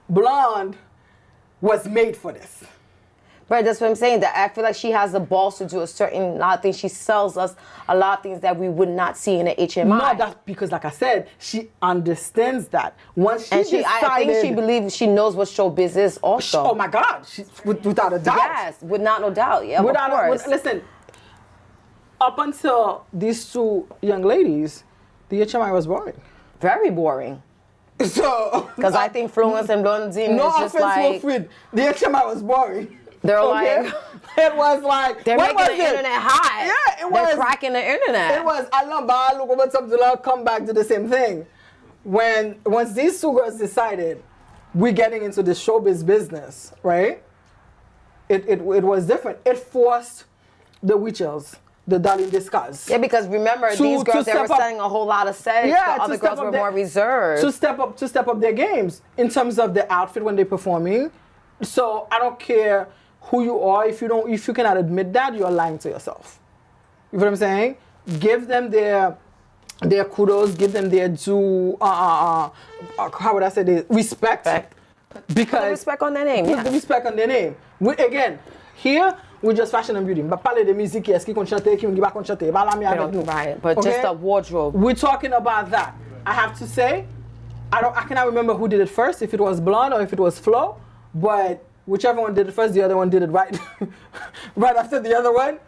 A: Blonde was made for this.
B: But that's what I'm saying. That I feel like she has the balls to do a lot of things. She sells us a lot of things that we would not see in an HMI.
A: No, that's because, like I said, she understands that. Once she decided,
B: I think she believes she knows what showbiz is also.
A: Oh my God, without a doubt.
B: Yes, without no doubt. Yeah, of course.
A: Listen, up until these two young ladies, the HMI was boring.
B: Very boring.
A: So,
B: because I think Florence and Blondine
A: no
B: is just
A: offense,
B: like
A: the HMI was boring.
B: They're
A: okay?
B: like
A: it was like
B: they're
A: what
B: making
A: was
B: the internet hot.
A: Yeah, it was.
B: They're cracking the internet.
A: It was Alamba, look over something, come back to the same thing. Once these two girls decided we're getting into the showbiz business, right? It was different. It forced the witches, the Darling Discas.
B: Yeah, because remember these girls they were selling a whole lot of sex.
A: Yeah,
B: the other girls were more reserved.
A: To step up their games in terms of the outfit when they're performing. So I don't care who you are, if you cannot admit that, you're lying to yourself. You know what I'm saying? Give them their kudos, give them their due, how would I say this? Respect. Because
B: put the respect on their name.
A: Put the respect on their name. Again, here we're just fashion and beauty. But parler de musique, est-ce qu'ils comptent chanter, qui ne comptent chanter,
B: right? But just the wardrobe.
A: We're talking about that. I have to say, I cannot remember who did it first, if it was Blonde or if it was Flo, but whichever one did it first, the other one did it right, right after the other one.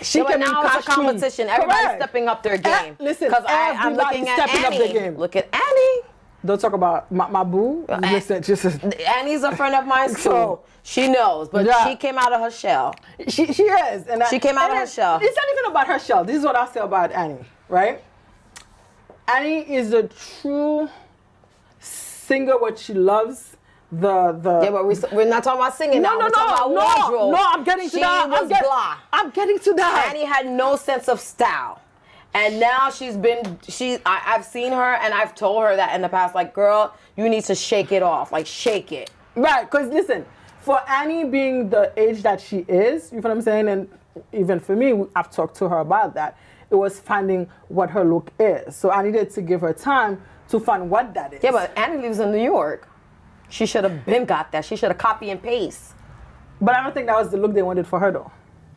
B: She can now it's a competition. Everybody's stepping up their game.
A: Listen,
B: because I'm looking at
A: stepping
B: Annie.
A: up their game.
B: Look at Annie.
A: Don't talk about my boo. Listen,
B: Annie's a friend of mine, so she knows. But she came out of her shell.
A: She is, and
B: she came out of her shell.
A: It's not even about her shell. This is what I say about Annie, right? Annie is a true singer. What she loves. Yeah,
B: but we're not talking about singing now. We're talking about wardrobe.
A: No, I'm getting to that. I'm getting to that.
B: Annie had no sense of style. And now I've seen her and I've told her that in the past, like, girl, you need to shake it off. Like, shake it.
A: Right, because listen, for Annie being the age that she is, you know what I'm saying? And even for me, I've talked to her about that. It was finding what her look is. So I needed to give her time to find what that is.
B: Yeah, but Annie lives in New York. She should have been got that. She should have copy and paste.
A: But I don't think that was the look they wanted for her, though.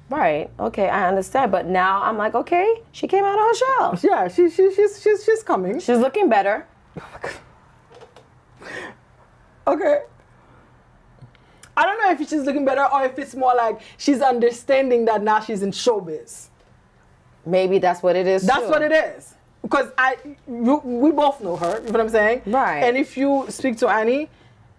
B: Right. Okay, I understand. But now I'm like, okay, she came out of her shell.
A: Yeah, she's coming.
B: She's looking better.
A: Okay. I don't know if she's looking better or if it's more like she's understanding that now she's in showbiz.
B: Maybe that's what it is.
A: That's what it is. Because we both know her, you know what I'm saying?
B: Right.
A: And if you speak to Annie,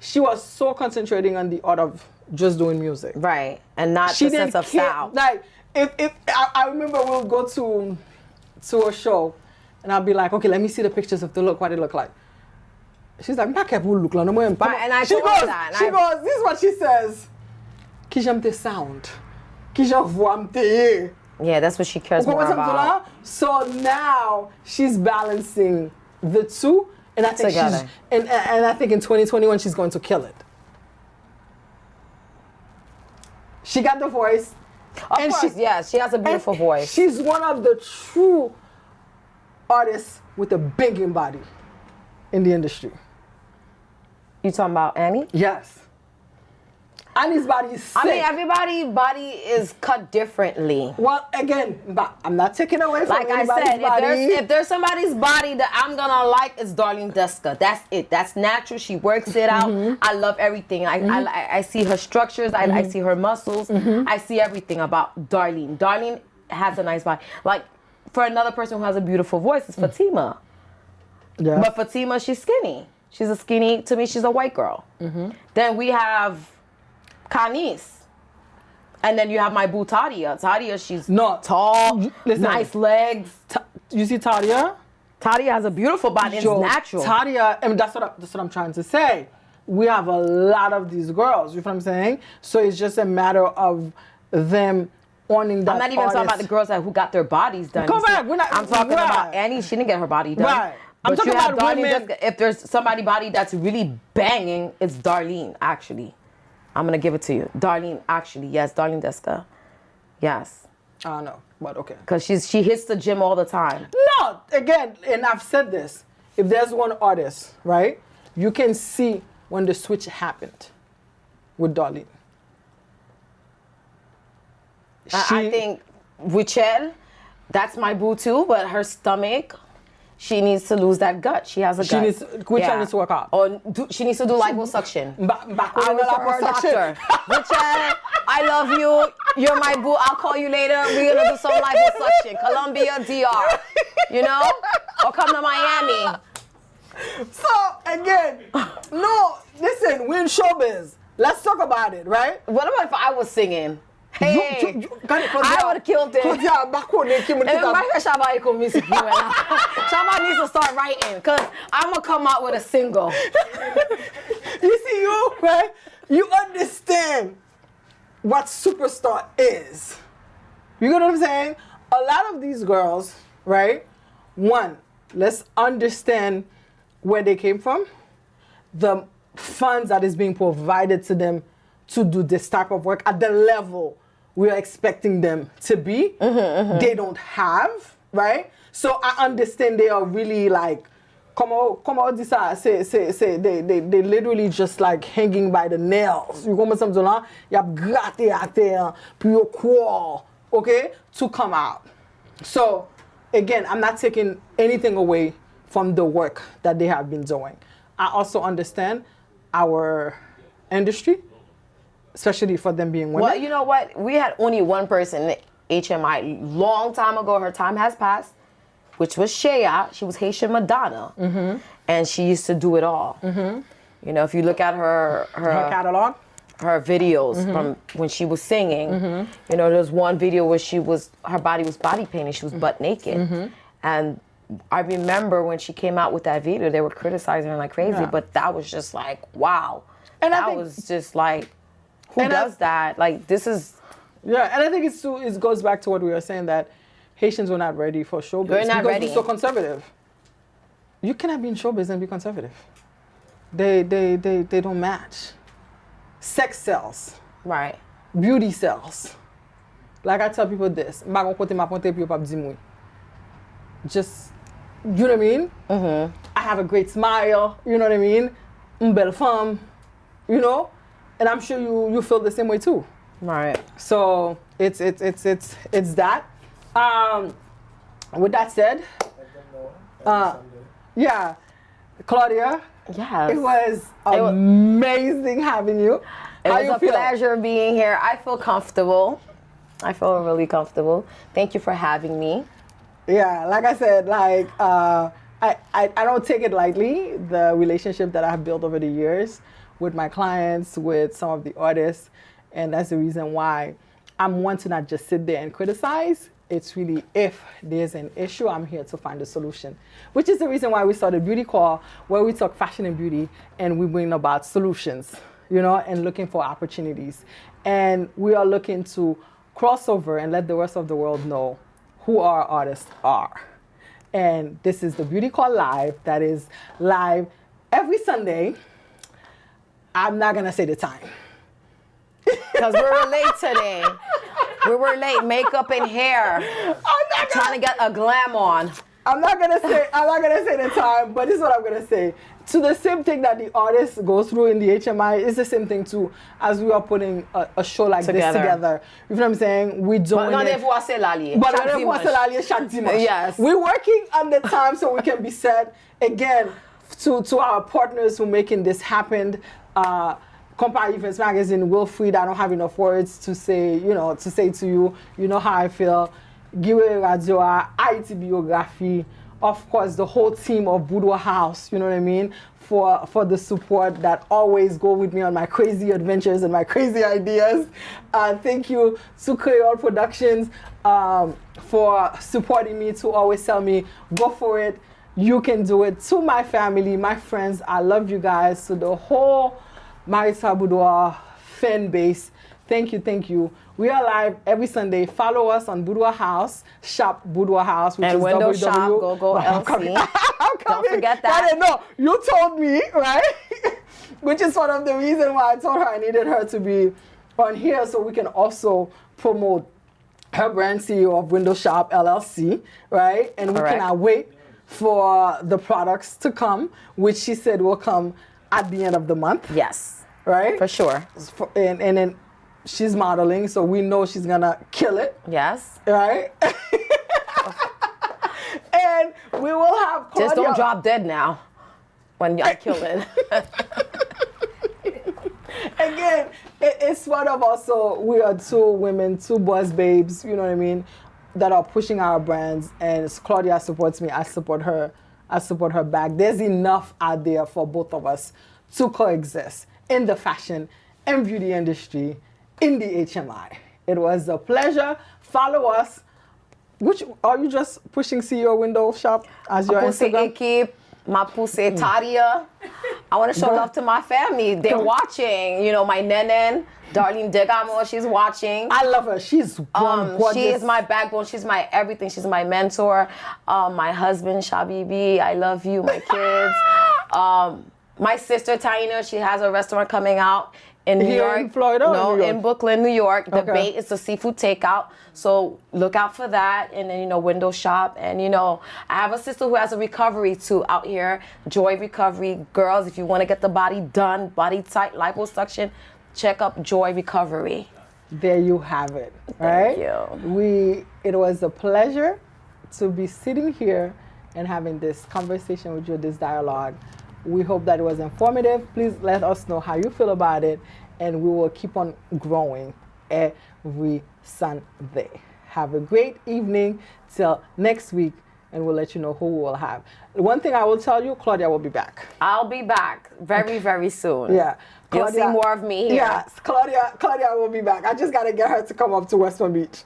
A: she was so concentrating on the art of just doing music.
B: Right. And not the sense of style.
A: Like, if I remember we'll go to a show and I'll be like, okay, let me see the pictures of the look, what it look like. She's like, "Pas qu'elle look like no more."
B: And I told her that.
A: She goes, this is what she says. Qui j'aime tes sound. Qui j'envoie tes.
B: Yeah, that's what she cares more about.
A: So now she's balancing the two, and I think and I think in 2021 she's going to kill it. She got the voice.
B: Of course, yes, she has a beautiful voice.
A: She's one of the true artists with a banging body in the industry.
B: You talking about Annie?
A: Yes. Annie's body is sick.
B: I mean, everybody's body is cut differently.
A: Well, again, I'm not taking away from anybody's body.
B: Like I said, if there's somebody's body that I'm gonna like, it's Darlene Deska. That's it. That's natural. She works it out. I love everything. I see her structures. I see her muscles. I see everything about Darlene. Darlene has a nice body. Like for another person who has a beautiful voice, it's Fatima.
A: Yeah.
B: But Fatima, she's skinny. She's a skinny. To me, she's a white girl. Then we have Kanis. And then you have my boo Tadia. Tadia, she's tall,
A: Listen.
B: nice legs.
A: You see Tadia?
B: Tadia has a beautiful body. It's natural.
A: Tadia, and that's what I'm trying to say. We have a lot of these girls. You know what I'm saying? So it's just a matter of them owning that.
B: I'm not even talking about the girls who got their bodies done.
A: Come back.
B: I'm talking about Annie. She didn't get her body done.
A: Right. I'm
B: But
A: talking
B: you have
A: about
B: Darlene
A: women.
B: Jessica. If there's somebody body that's really banging, it's Darlene, actually. I'm going to give it to you. Darlene, actually. Yes, Darlene Jessica. Yes.
A: I don't know, but okay.
B: Because she hits the gym all the time.
A: No, again, and I've said this. If there's one artist, right, you can see when the switch happened with Darlene.
B: I think Wichelle, that's my boo too, but her stomach, she needs to lose that gut. She has a gut.
A: Wichelle needs to work out.
B: Or she needs to do liposuction.
A: Back
B: I
A: when the
B: refer her
A: liposuction.
B: doctor. Wichelle, I love you. You're my boo. I'll call you later. We're going to do some liposuction. Colombia, DR. You know? Or come to Miami.
A: So, again, no, listen, we're in showbiz. Let's talk about it, right?
B: What about if I was singing? Hey, I would have killed it. Shaba needs to start writing because I'm going to come out with a single.
A: You see, you, right? You understand what superstar is. You know what I'm saying? A lot of these girls, right? One, let's understand where they came from, the funds that is being provided to them to do this type of work at the level we're expecting them to be. They don't have, right? So I understand they are really like, come on, this say, they literally just like hanging by the nails. You comprends ça là? Y a gratté à terre, puis yo croire, okay, to come out. So again, I'm not taking anything away from the work that they have been doing. I also understand our industry, especially for them being women.
B: Well, you know what? We had only one person in HMI long time ago. Her time has passed, which was Shea. She was Haitian Madonna, and she used to do it all. You know, if you look at her
A: catalog,
B: her videos from when she was singing, you know, there's one video where her body was body painted. She was butt naked, and I remember when she came out with that video, they were criticizing her like crazy, but that was just like, wow. And that was just like, who does that? Like, this is...
A: Yeah, and I think it goes back to what we were saying, that Haitians were not ready for showbiz.
B: We're not ready.
A: We're so conservative. You cannot be in showbiz and be conservative. They don't match. Sex sells.
B: Right.
A: Beauty sells. Like I tell people this, just, you know what I mean? I have a great smile, you know what I mean? Une belle femme, you know? And I'm sure you feel the same way too.
B: Right.
A: So it's that. With that said, yeah, Claudia.
B: Yes.
A: It was amazing having you.
B: It was a pleasure being here. I feel comfortable. I feel really comfortable. Thank you for having me.
A: Yeah, like I said, like I don't take it lightly, the relationship that I have built over the years with my clients, with some of the artists, and that's the reason why I'm one to not just sit there and criticize. It's really, if there's an issue, I'm here to find a solution, which is the reason why we started Beauty Call, where we talk fashion and beauty, and we bring about solutions, you know, and looking for opportunities. And we are looking to cross over and let the rest of the world know who our artists are. And this is the Beauty Call Live, that is live every Sunday. I'm not gonna say the time.
B: Because we were late today. We were late, makeup and hair. Trying to get a glam on.
A: I'm not gonna say the time, but this is what I'm gonna say. To the same thing that the artist goes through in the HMI, it's the same thing too, as we are putting a show like this together. You know what I'm saying? We don't.
B: Yes.
A: We're working on the time so we can be set again to our partners who making this happen. Compare Events Magazine, Wilfried, I don't have enough words to say, to say to you, you know how I feel. Giwe Radioa, IT Biography, of course, the whole team of Boudoir House, you know what I mean, for the support that always go with me on my crazy adventures and my crazy ideas. Thank you to Creole Productions for supporting me, to always tell me, go for it, you can do it. To my family, my friends, I love you guys. To the whole Marissa Boudoir fan base, thank you, thank you. We are live every Sunday. Follow us on Boudoir House, shop Boudoir House, which
B: and
A: is
B: window
A: www.
B: shop, go
A: I'm
B: LC.
A: coming. I'm coming.
B: Don't forget that.
A: No, you told me, right? Which is one of the reasons why I told her I needed her to be on here so we can also promote her brand, CEO of Window Shop LLC, right? And we
B: Correct.
A: cannot wait for the products to come, which she said will come at the end of the month,
B: Yes,
A: right?
B: for sure.
A: And then she's modeling, so we know she's gonna kill it,
B: Yes.
A: right? And we will have Claudia.
B: Just don't drop dead now when y'all kill it.
A: Again, it's one of also, we are two women, two boss babes, you know what I mean, that are pushing our brands, and Claudia supports me, I support her back. There's enough out there for both of us to coexist in the fashion and beauty industry, in the HMI. It was a pleasure. Follow us. Which, are you just pushing CEO Window Shop as your
B: Puse
A: Instagram?
B: Ekip, my Puse Tadia. I want to show love to my family. They're watching. You know, my Nenen, Darlene Degamo, she's watching.
A: I love her. She's one gorgeous.
B: She is my backbone. She's my everything. She's my mentor. My husband, Shabibi, I love you. My kids. My sister, Taina, she has a restaurant coming out in New
A: Here
B: York.
A: in Florida or
B: No,
A: New York?
B: in Brooklyn, New York. The
A: Okay.
B: Bait, it's a seafood takeout. So look out for that. And then, you know, Window Shop. And, you know, I have a sister who has a recovery too out here. Joy Recovery. Girls, if you want to get the body done, body tight, liposuction, check up Joy Recovery.
A: There you have it, right?
B: you.
A: It was a pleasure to be sitting here and having this conversation with you, this dialogue. We hope that it was informative. Please let us know how you feel about it, and we will keep on growing every Sunday. Have a great evening till next week, and we'll let you know who we will have. One thing I will tell you, Claudia will be back.
B: I'll be back very, very soon.
A: Yeah.
B: You'll see more of me here.
A: Yes, Claudia will be back. I just got to get her to come up to West Palm Beach.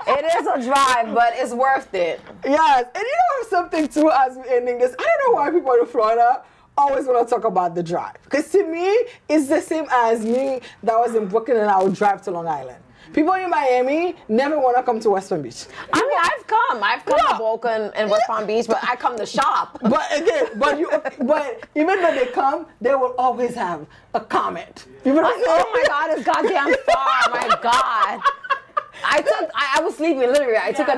B: It is a drive, but it's worth it.
A: Yes, and you know something too, as we're ending this, I don't know why people in Florida always want to talk about the drive. Because to me, it's the same as me that was in Brooklyn and I would drive to Long Island. People in Miami never want to come to West Palm Beach.
B: I mean, I've come to Boca and West Palm Beach, but I come to shop.
A: But again, but even though they come, they will always have a comment. You know what I'm saying?
B: Oh my God, it's goddamn far. My God. I was sleeping literally. I took a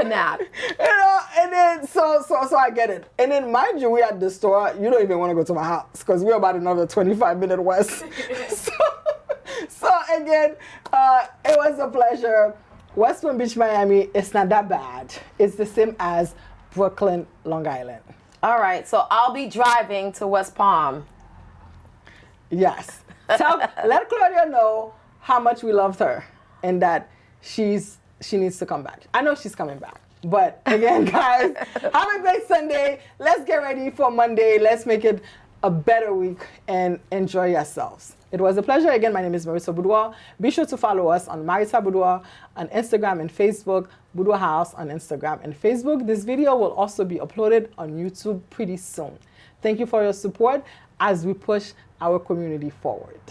B: nap.
A: You know, and then so I get it. And then mind you, we at the store. You don't even want to go to my house because we're about another 25-minute west. So again, it was a pleasure. West Palm Beach, Miami, it's not that bad. It's the same as Brooklyn, Long Island.
B: All right, so I'll be driving to West Palm.
A: Yes. Let Claudia know how much we loved her and that she needs to come back. I know she's coming back. But again, guys, have a great Sunday. Let's get ready for Monday. Let's make it a better week and enjoy yourselves. It was a pleasure. Again, my name is Marissa Boudoir. Be sure to follow us on Marissa Boudoir on Instagram and Facebook, Boudoir House on Instagram and Facebook. This video will also be uploaded on YouTube pretty soon. Thank you for your support as we push our community forward.